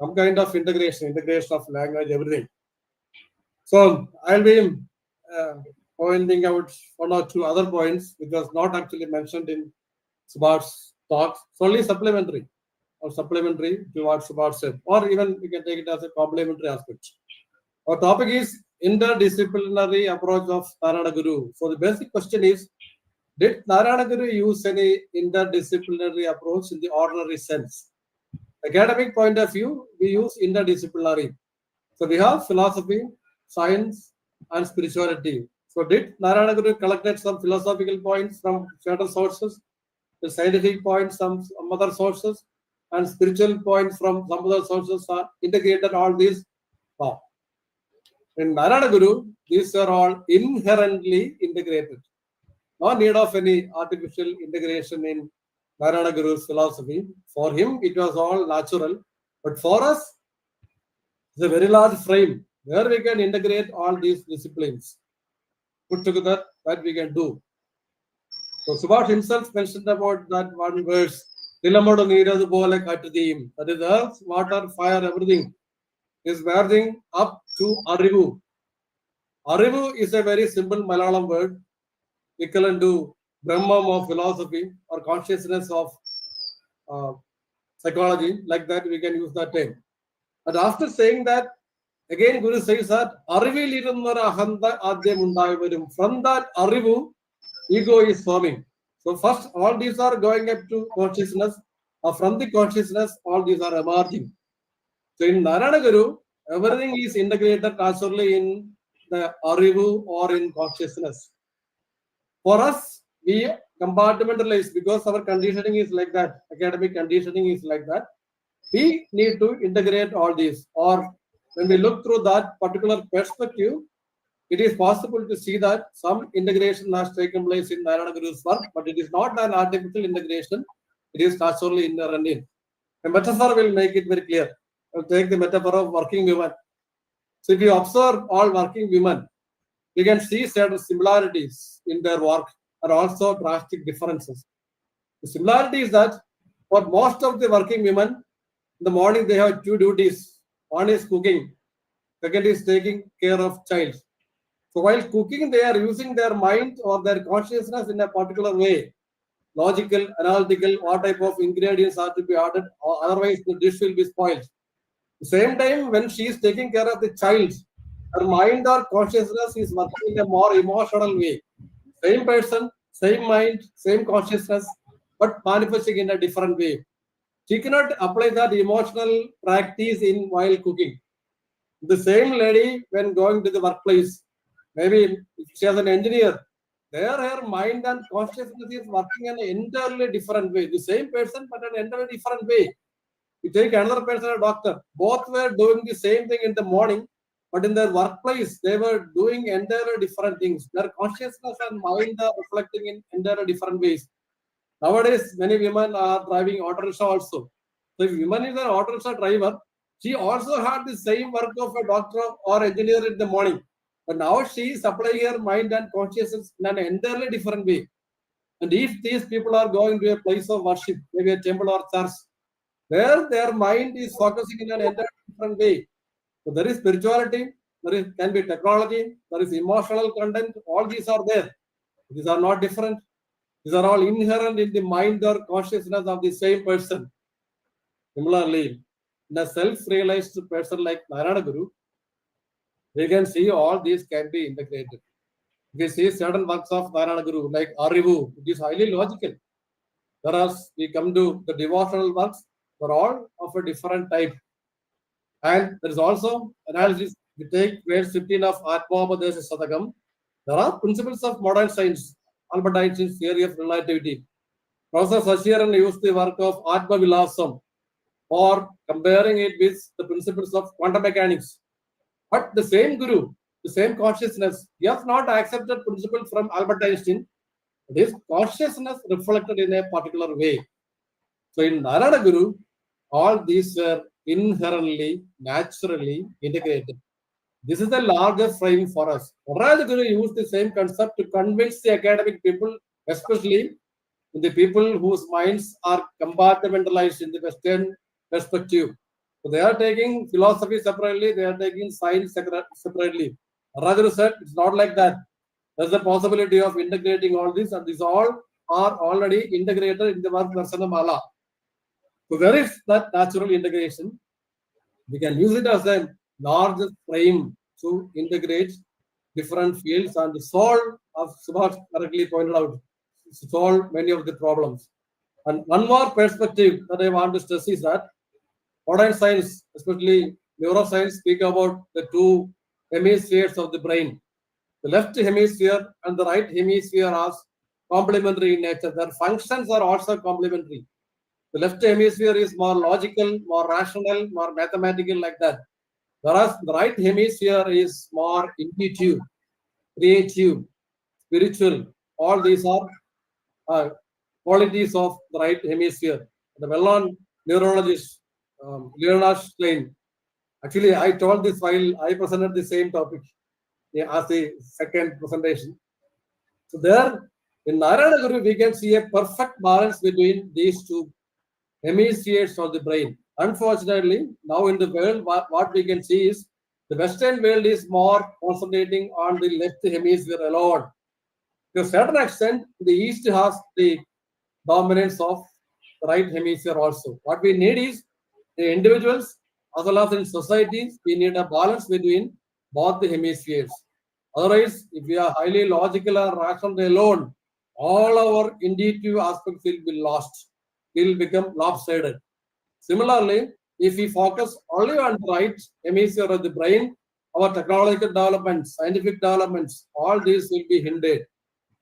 F: some kind of integration of language, everything. So I'll be pointing out one or two other points which was not actually mentioned in Subhash's talks. It's only supplementary to what Subhash said, or even we can take it as a complementary aspect. Our topic is interdisciplinary approach of Narayana Guru. So the basic question is, did Narayana Guru use any interdisciplinary approach in the ordinary sense? Academic point of view, we use interdisciplinary. So we have philosophy, science, and spirituality. So did Narayana Guru collected some philosophical points from certain sources, the scientific points from some other sources, and spiritual points from some other sources are integrated all these? Wow. In Narayana Guru, these are all inherently integrated. No need of any artificial integration in Narayana Guru's philosophy. For him, it was all natural. But for us, it's a very large frame where we can integrate all these disciplines put together that we can do. So Subhash himself mentioned about that one verse, that is earth, water, fire, everything is merging up to Arivu. Arivu is a very simple Malayalam word, equivalent to Brahman of philosophy or consciousness of psychology. Like that, we can use that term. And after saying that, again Guru says that from that Arivu, ego is forming. So first, all these are going up to consciousness. From the consciousness, all these are emerging. So in Narayana Guru, everything is integrated naturally in the Arivu or in consciousness. For us, we compartmentalize because our conditioning is like that. Academic conditioning is like that. We need to integrate all these. Or when we look through that particular perspective, it is possible to see that some integration has taken place in Narayana Guru's work, but it is not an artificial integration. It is naturally inherent in. A metaphor will make it very clear. I'll take the metaphor of working women. So if you observe all working women, we can see certain similarities in their work and also drastic differences. The similarity is that for most of the working women, in the morning they have two duties. One is cooking, second is taking care of child. So while cooking, they are using their mind or their consciousness in a particular way. Logical, analytical, what type of ingredients are to be added, or otherwise the dish will be spoiled. The same time, when she is taking care of the child, her mind or consciousness is working in a more emotional way. Same person, same mind, same consciousness, but manifesting in a different way. She cannot apply that emotional practice in while cooking. The same lady, when going to the workplace, maybe if she is an engineer, there her mind and consciousness is working in an entirely different way. The same person, but an entirely different way. You take another person, a doctor. Both were doing the same thing in the morning, but in their workplace, they were doing entirely different things. Their consciousness and mind are reflecting in entirely different ways. Nowadays, many women are driving auto rickshaw also. So if woman is an auto rickshaw driver, she also had the same work of a doctor or engineer in the morning. But now she is applying her mind and consciousness in an entirely different way. And if these people are going to a place of worship, maybe a temple or church, there their mind is focusing in an entirely different way. So there is spirituality, can be technology, there is emotional content, all these are there. These are not different. These are all inherent in the mind or consciousness of the same person. Similarly, in a self-realized person like Narayana Guru, we can see all these can be integrated. We see certain works of Narayana Guru like Arivu, it is highly logical. Whereas we come to the devotional works, they're all of a different type. And there is also analysis. We take verse 15 of Atmapadesha Satakam. There are principles of modern science, Albert Einstein's theory of relativity. Professor Sashiran used the work of Atma Vilasam for comparing it with the principles of quantum mechanics. But the same Guru the same consciousness. He has not accepted principle from Albert Einstein. It is consciousness reflected in a particular way. So in Narayana Guru, all these were inherently, naturally integrated. This is the larger frame for us. Narayana Guru used the same concept to convince the academic people, especially the people whose minds are compartmentalized in the Western perspective. So they are taking philosophy separately, they are taking science separately. Narayana said it's not like that. There's a possibility of integrating all this, and these all are already integrated in the work Darshanamala. So there is that natural integration. We can use it as a larger frame to integrate different fields and solve, as Subhash correctly pointed out, solve many of the problems. And one more perspective that I want to stress is that modern science, especially neuroscience, speak about the two hemispheres of the brain. The left hemisphere and the right hemisphere are complementary in nature. Their functions are also complementary. The left hemisphere is more logical, more rational, more mathematical, like that. Whereas the right hemisphere is more intuitive, creative, spiritual. All these are qualities of the right hemisphere. The well-known neurologist Leonard Klein. Actually, I told this while I presented the same topic as the second presentation. So there, in Narayana Guru, we can see a perfect balance between these two hemispheres of the brain. Unfortunately, now in the world, what we can see is the Western world is more concentrating on the left hemisphere alone. To a certain extent, the East has the dominance of the right hemisphere also. What we need is the individuals as well as in societies, we need a balance between both the hemispheres. Otherwise, if we are highly logical or rational alone, all our intuitive aspects will be lost, will become lopsided. Similarly, if we focus only on the right hemisphere of the brain, our technological developments, scientific developments, all these will be hindered.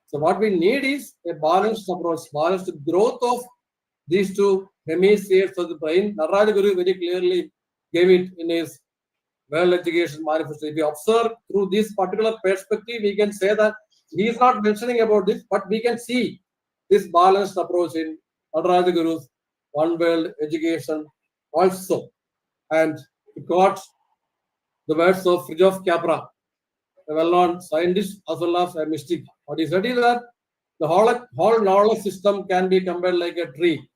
F: So what we need is a balanced approach, balanced growth of these two hemispheres of the brain. Narayana Guru very clearly gave it in his World Education Manifesto. If we observe through this particular perspective, we can say that he is not mentioning about this, but we can see this balanced approach in Narayana Guru's One World Education also. And he got the words of Fridtjof Capra, a well-known scientist as well as a mystic. What he said is that the whole knowledge system can be compared like a tree.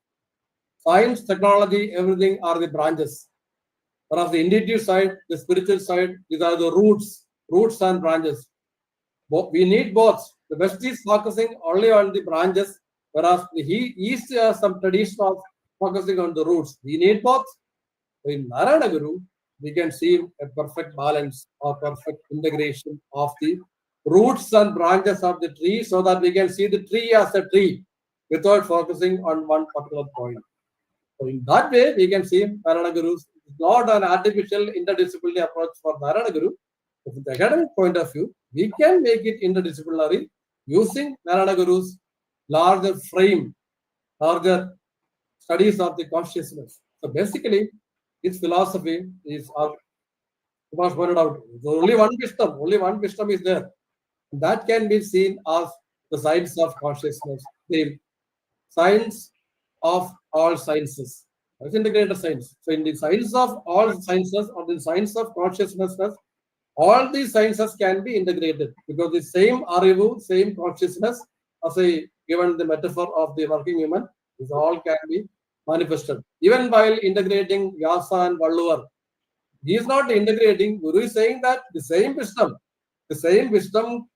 F: Science, technology, everything are the branches. Whereas the intuitive side, the spiritual side, these are the roots and branches. We need both. The West is focusing only on the branches, whereas the East has some tradition of focusing on the roots. We need both. In Narayana Guru, we can see a perfect balance or perfect integration of the roots and branches of the tree so that we can see the tree as a tree without focusing on one particular point. So in that way, we can see Narayana Guru is not an artificial interdisciplinary approach for Narayana Guru. But from the academic point of view, we can make it interdisciplinary using Narayana Guru's larger frame, larger studies of the consciousness. So basically, his philosophy is, as Subhash pointed out, only one wisdom is there. That can be seen as the science of consciousness, the science of all sciences. That's integrated science. So in the science of all sciences or the science of consciousness, all these sciences can be integrated because the same arivu, same consciousness, as I given the metaphor of the working human, this all can be manifested. Even while integrating Vyasa and Valluvar, he is not integrating. Guru is saying that the same wisdom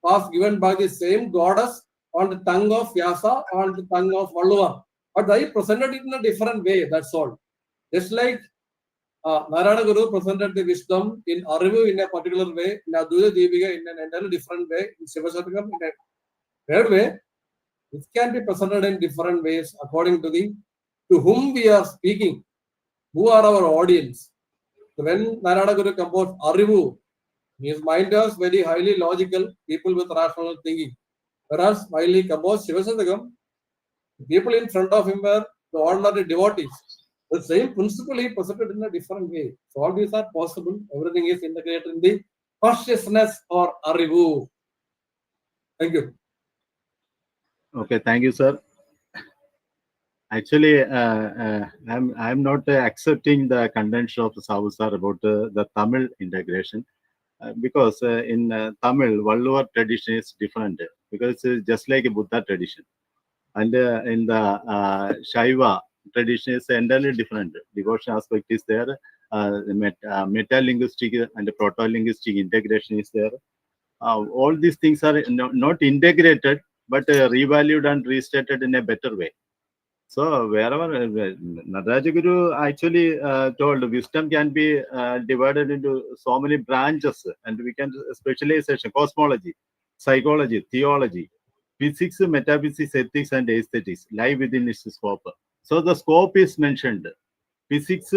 F: was given by the same goddess on the tongue of Vyasa, on the tongue of Valluvar. But they presented it in a different way, that's all. Just like Narayana Guru presented the wisdom in Arivu in a particular way, in Advaita Deepika in an entirely different way, in Shivasatakam in a third way, it can be presented in different ways according to whom we are speaking, who are our audience. So when Narayana Guru composed Arivu, his mind was very highly logical, people with rational thinking. Whereas while he composed Shivasatakam, the people in front of him were the ordinary devotees. The same principle he presented in a different way. So all these are possible. Everything is integrated in the consciousness or arivu. Thank you.
C: Okay, thank you, sir. Actually, I'm not accepting the contention of Savu sir about the Tamil integration because in Tamil, Valluvar tradition is different because it's just like a Buddha tradition. And in the Shaiva tradition is entirely different. Devotion aspect is there, meta-linguistic and proto-linguistic integration is there. All these things are not integrated, but revalued and restated in a better way. So wherever Narayana Guru actually told wisdom can be divided into so many branches, and we can specialization: cosmology, psychology, theology, physics, metaphysics, ethics, and aesthetics lie within its scope. So the scope is mentioned: physics,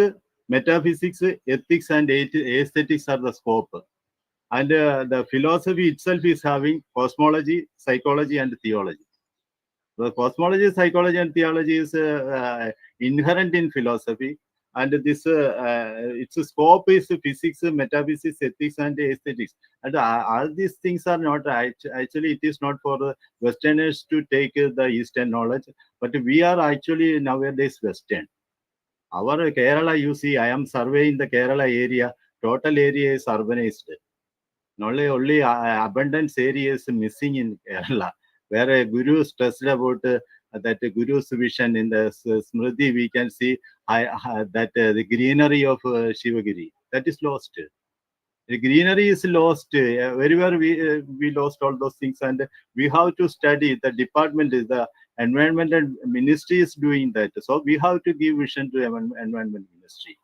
C: metaphysics, ethics, and aesthetics are the scope. And the philosophy itself is having cosmology, psychology, and theology. The cosmology, psychology, and theology is inherent in philosophy, and this its scope is physics, metaphysics, ethics, and aesthetics. And all these things are not actually. It is not for Westerners to take the Eastern knowledge, but we are actually nowadays Western. Our Kerala, you see, I am surveying the Kerala area. Total area is urbanized. Only abundance area is missing in Kerala, where a guru stressed about that guru's vision in the Smriti, we can see that the greenery of Shivagiri, that is lost. The greenery is lost. Everywhere we lost all those things, and we have to study. The department is the environment and ministry is doing that. So we have to give vision to environment ministry.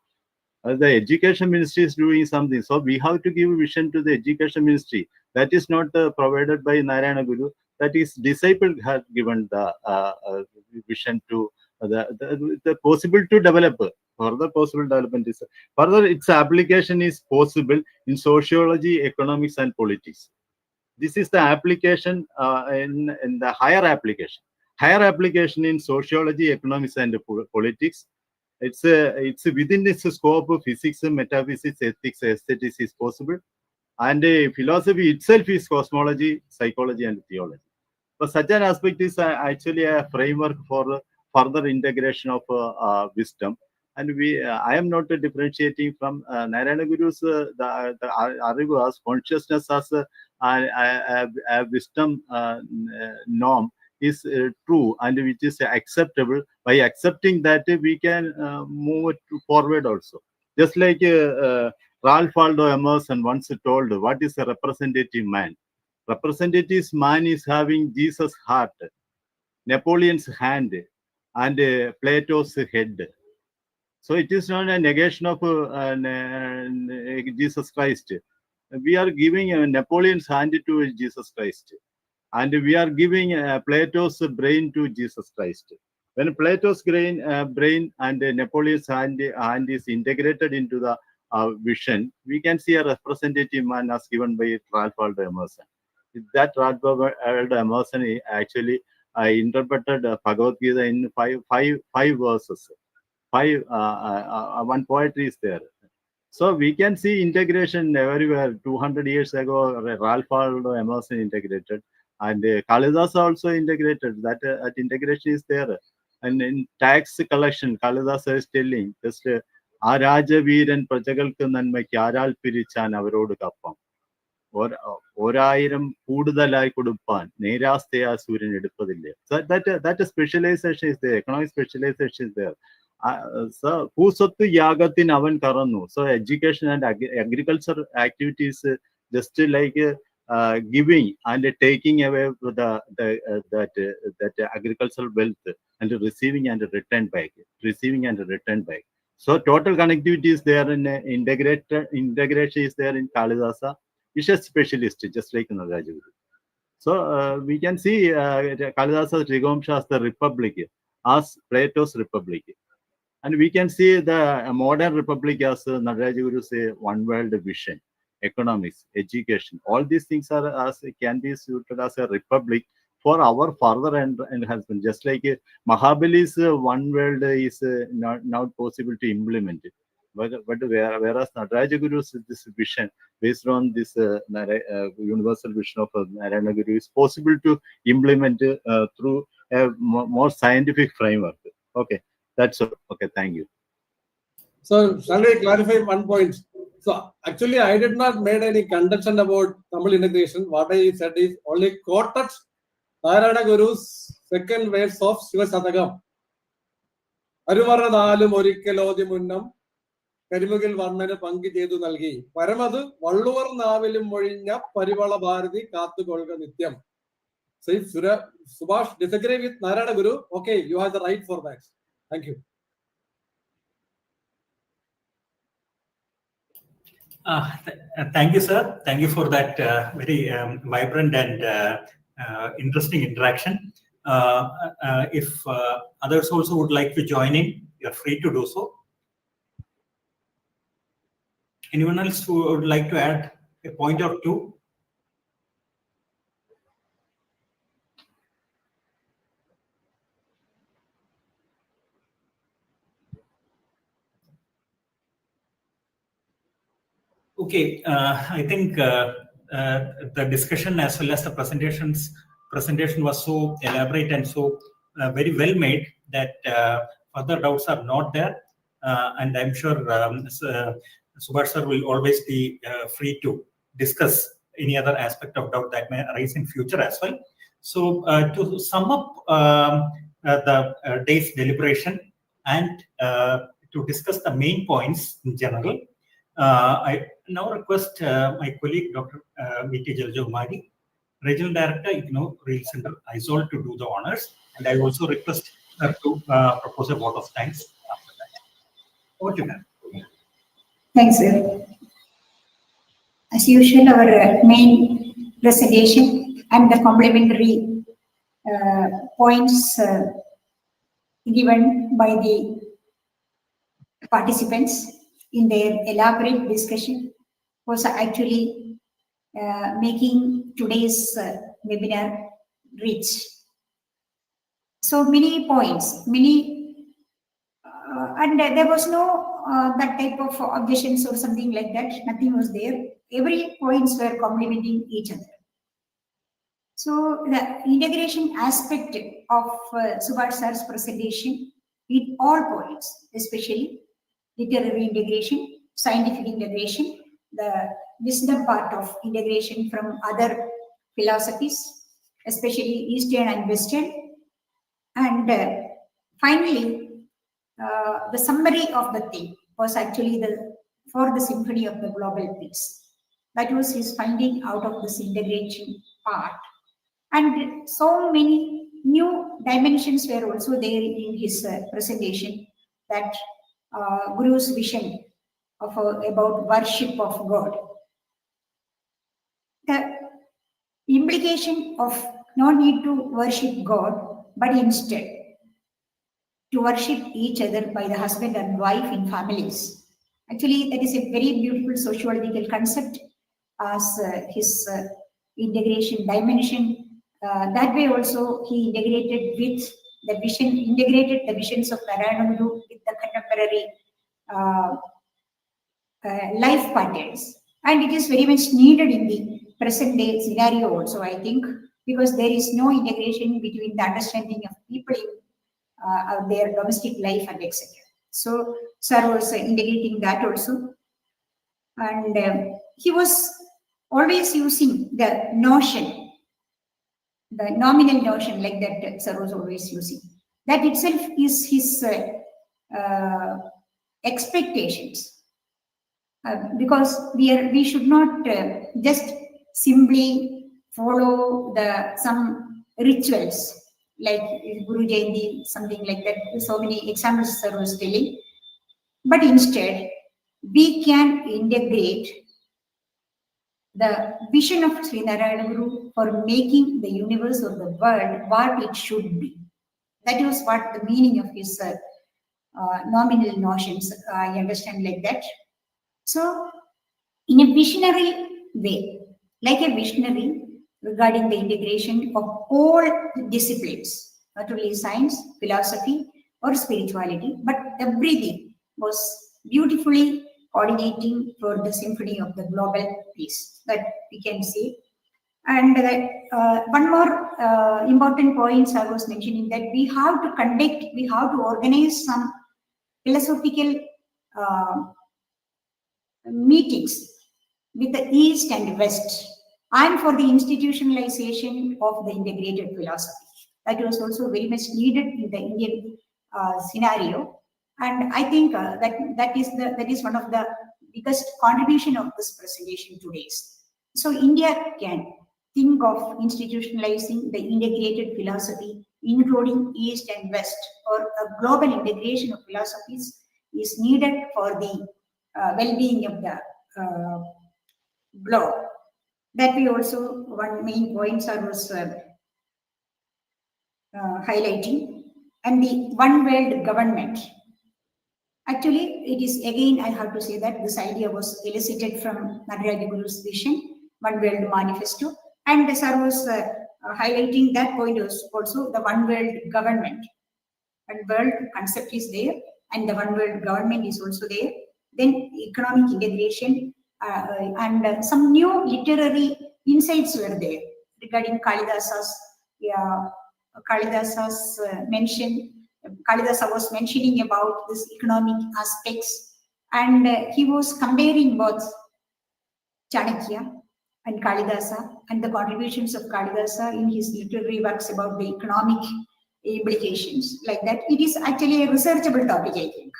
C: The education ministry is doing something, so we have to give vision to the education ministry. That is not provided by Narayana Guru. That is disciple has given the vision to the possible to develop. Further possible development is further its application is possible in sociology, economics, and politics. This is the application in the higher application. Higher application in sociology, economics, and politics. It's within this scope of physics, metaphysics, ethics, aesthetics is possible, and philosophy itself is cosmology, psychology, and theology. But such an aspect is actually a framework for further integration of wisdom. And I am not differentiating from Narayana Guru's the Arivu as consciousness as a wisdom norm is true and which is acceptable. By accepting that, we can move it forward also. Just like Ralph Waldo Emerson once told, what is a representative man? Representative man is having Jesus' heart, Napoleon's hand, and Plato's head. So it is not a negation of Jesus Christ. We are giving Napoleon's hand to Jesus Christ, and we are giving Plato's brain to Jesus Christ. When Plato's brain and Napoleon's hand is integrated into the vision, we can see a representative man as given by Ralph Waldo Emerson. That Ralph Waldo Emerson actually interpreted Bhagavad Gita in five verses. One poetry is there. So we can see integration everywhere. 200 years ago, Ralph Waldo Emerson integrated, and Kalidas also integrated. That integration is there. And in tax collection, Kalidas is telling just ആ രാജവീരൻ പ്രജകൾക്ക് നന്മയ്ക്ക് ആരാൽ പിരിച്ചാൻ അവരോട് കപ്പം ഒരായിരം കൂടുതലായി കൊടുപ്പാൻ നേരാസ്തയാ സൂര്യൻ എടുപ്പതില്ല. So that specialization is there. Economic specialization is there. ഭൂസ്വത്ത് യാഗത്തിന് അവൻ കറന്നു. So education and agriculture activities just like giving and taking away that agricultural wealth and receiving and return back. So total connectivity is there in integration is there in Kalidasa. Is a specialist just like Narayana Guru. So we can see Kalidasa's Rigomsha as the republic, as Plato's republic. And we can see the modern republic as Narayana Guru say one world vision, economics, education. All these things can be suited as a republic for our further enhancement. Just like Mahabali's one world is not possible to implement. Whereas Nataraja Guru's this vision, based on this universal vision of Narayana Guru, is possible to implement through a more scientific framework. Okay, that's all. Okay, thank you.
F: So, shall I clarify one point? So, actually, I did not make any contention about Tamil integration. What I said is only quoted Narayana Guru's second verse of Shiva Satakam. Aruvaradalum Orikelodimunam, Karimugil Varmana Pangi Jedu Nalgi, Paramadu, Valuvar Navilim Morina, Parivala Bharati, Katu Golga Nityam. So, if Subhash disagree with Narayana Guru, okay, you have the right for that. Thank you.
A: Thank you, sir. Thank you for that very vibrant and interesting interaction. If others also would like to join in, you're free to do so. Anyone else who would like to add a point or two? Okay, I think the discussion as well as the presentation was so elaborate and so very well made that further doubts are not there, and I'm sure Subhash sir will always be free to discuss any other aspect of doubt that may arise in future as well. So to sum up the day's deliberation and to discuss the main points in general, I now request my colleague Dr. V.T. Jalajumari, Regional Director, IGNOU Real Center, Aizawl, to do the honors, and I also request her to propose a vote of thanks after that. Over to you, ma'am.
B: Thanks, sir. As usual, our main presentation and the complementary points given by the participants in their elaborate discussion was actually making today's webinar rich. So many points, and there was no that type of objections or something like that. Nothing was there. Every points were complementing each other. So the integration aspect of Subhash sir's presentation in all points, especially literary integration, scientific integration, the wisdom part of integration from other philosophies, especially Eastern and Western, and finally, the summary of the thing was actually for the symphony of the global peace. That was his finding out of this integration part, and so many new dimensions were also there in his presentation. That Guru's vision of about worship of God. The implication of no need to worship God, but instead to worship each other by the husband and wife in families. Actually, that is a very beautiful sociological concept as his integration dimension. That way also he integrated with the vision, integrated the visions of Narayana Guru with the contemporary life patterns. And it is very much needed in the present day scenario also, I think, because there is no integration between the understanding of people in their domestic life and etc. So sir was integrating that also. And he was always using the notion, the nominal notion like that sir was always using. That itself is his expectations. Because we should not just simply follow some rituals like Guru Jayanti, something like that. So many examples sir was telling. But instead, we can integrate the vision of Sree Narayana Guru for making the universe or the world what it should be. That was what the meaning of his nominal notions, I understand like that. So, in a visionary way, like a visionary regarding the integration of all disciplines, not only science, philosophy, or spirituality, but everything was beautifully coordinating for the symphony of the global peace, that we can see. And one more important point I was mentioning, that we have to organize some philosophical meetings with the East and West, and for the institutionalization of the integrated philosophy. That was also very much needed in the Indian scenario. And I think that is one of the biggest contribution of this presentation today. So India can think of institutionalizing the integrated philosophy, including East and West, or a global integration of philosophies is needed for the well-being of the globe. That we also, one main points I was highlighting. And the one world government. Actually, it is again, I have to say that this idea was elicited from Narayana Guru's vision, One World Manifesto. And sir was highlighting that point was also the one world government. One world concept is there, and the one world government is also there. Then economic integration and some new literary insights were there regarding Kalidasa's mention. Kalidasa was mentioning about this economic aspects, and he was comparing both Chanakya and Kalidasa and the contributions of Kalidasa in his literary works about the economic implications. Like that, it is actually a researchable topic, I think.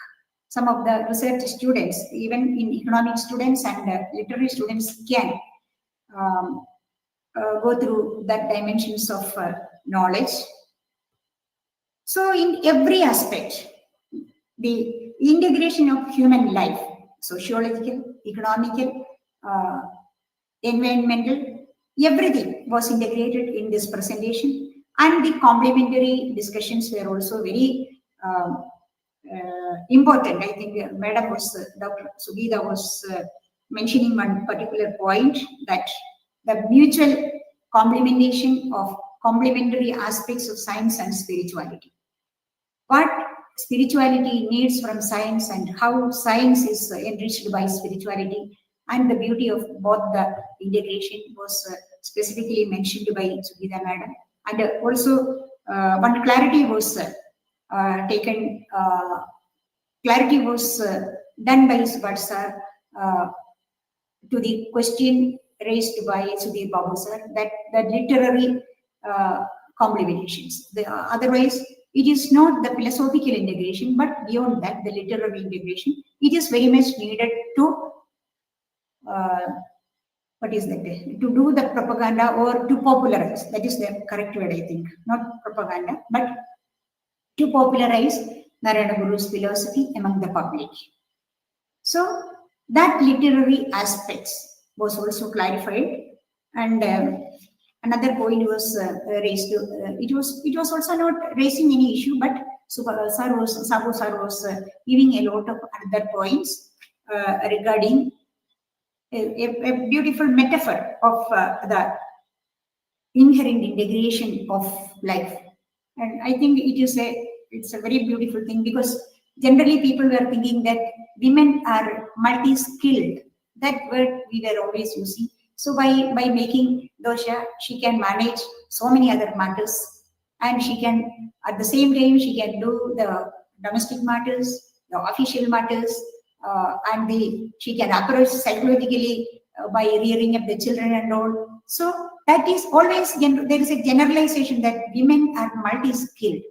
B: Some of the research students, even in economic students and literary students, can go through that dimensions of knowledge. So in every aspect, the integration of human life, sociological, economical, environmental, everything was integrated in this presentation, and the complementary discussions were also very important. I think Madam was, Dr. Sugita was mentioning one particular point, that the mutual complementation of complementary aspects of science and spirituality. What spirituality needs from science and how science is enriched by spirituality, and the beauty of both the integration was specifically mentioned by Sugita Madam. And also one clarity was taken, clarity was done by Subhash sir to the question raised by Sudhir Babu sir, that the literary complementations. Otherwise, it is not the philosophical integration, but beyond that, the literary integration, it is very much needed to what is that? To do the propaganda or to popularize. That is the correct word, I think. Not propaganda, but to popularize Narayana Guru's philosophy among the public. So that literary aspects was also clarified, and another point was raised. It was also not raising any issue, but Sabu sir was giving a lot of other points regarding a beautiful metaphor of the inherent integration of life. And I think it's a very beautiful thing, because generally people were thinking that women are multi-skilled. That word we were always using. So by making dosha, she can manage so many other matters, and she can, at the same time, she can do the domestic matters, the official matters, and she can approach psychologically by rearing up the children and all. So that is always, there is a generalization that women are multi-skilled.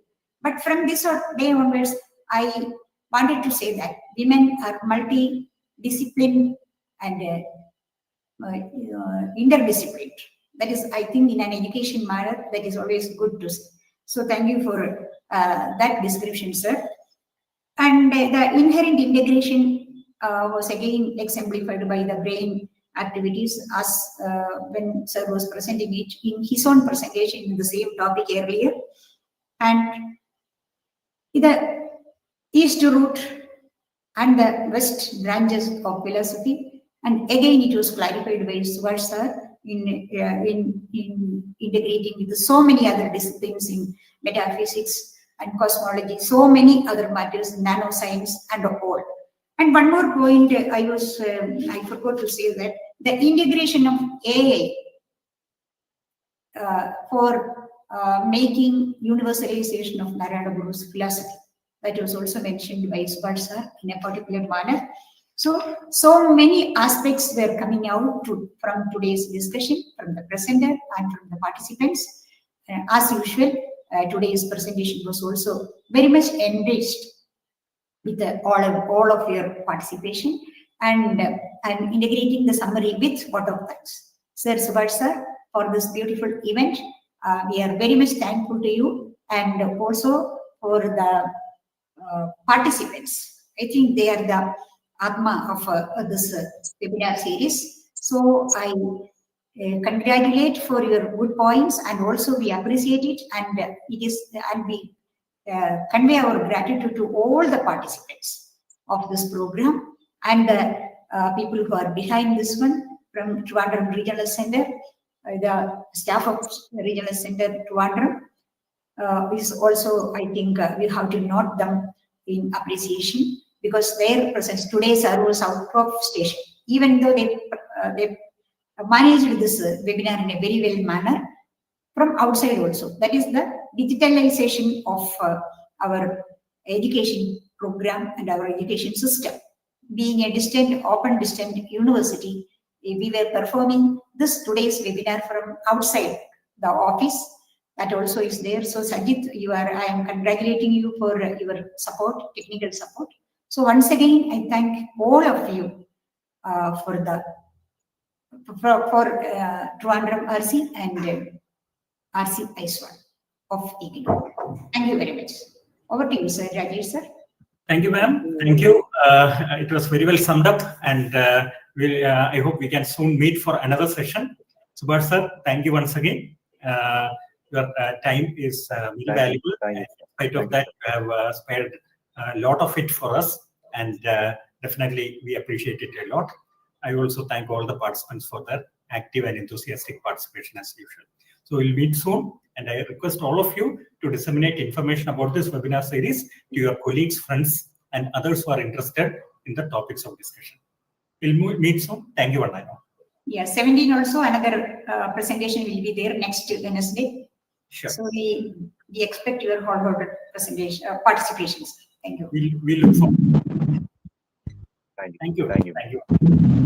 B: But from this day onwards, I wanted to say that women are multi-disciplined and interdisciplinary. That is, I think, in an education manner, that is always good to see. So thank you for that description, sir. And the inherent integration was again exemplified by the brain activities, as when sir was presenting it in his own presentation in the same topic earlier. And the East root and the West branches of philosophy, and again it was clarified by Subhash sir in integrating with so many other disciplines in metaphysics and cosmology, so many other matters, nanoscience and all. And one more point, I forgot to say that the integration of AI for making universalization of Narayana Guru's philosophy. That was also mentioned by Subhash sir in a particular manner. So many aspects were coming out from today's discussion, from the presenter and from the participants. As usual, today's presentation was also very much enriched with all of your participation and integrating the summary with vote of thanks. Sir Subhash sir, for this beautiful event, we are very much thankful to you, and also for the participants. I think they are the Atma of this webinar series. So I congratulate for your good points, and also we appreciate it, and we convey our gratitude to all the participants of this program and the people who are behind this one from Trivandrum Regional Center, the staff of Regional Center Trivandrum. Is also, I think, we have to note them in appreciation, because their presence today serves out of station, even though they managed this webinar in a very well manner from outside also. That is the digitalization of our education program and our education system. Being a open distant university, we were performing today's webinar from outside the office. That also is there. So Sajid, I am congratulating you for your support, technical support. So once again, I thank all of you for Trivandrum RC and RC Iswan of IGNOU. Thank you very much. Over to you, sir. Rajesh, sir.
A: Thank you, ma'am. Thank you. It was very well summed up, and I hope we can soon meet for another session. Subhash sir, thank you once again. Your time is very valuable. In spite of that, you have spared a lot of it for us, and definitely we appreciate it a lot. I also thank all the participants for their active and enthusiastic participation as usual. So we'll meet soon, and I request all of you to disseminate information about this webinar series to your colleagues, friends, and others who are interested in the topics of discussion. We'll meet soon. Thank you, Varnano.
B: Yeah, 17 also another presentation will be there next Wednesday.
A: Sure.
B: So we expect your wholehearted presentation participations. Thank you.
A: We look forward.
C: Thank you.
A: Thank you.
C: Thank you.
A: Thank you.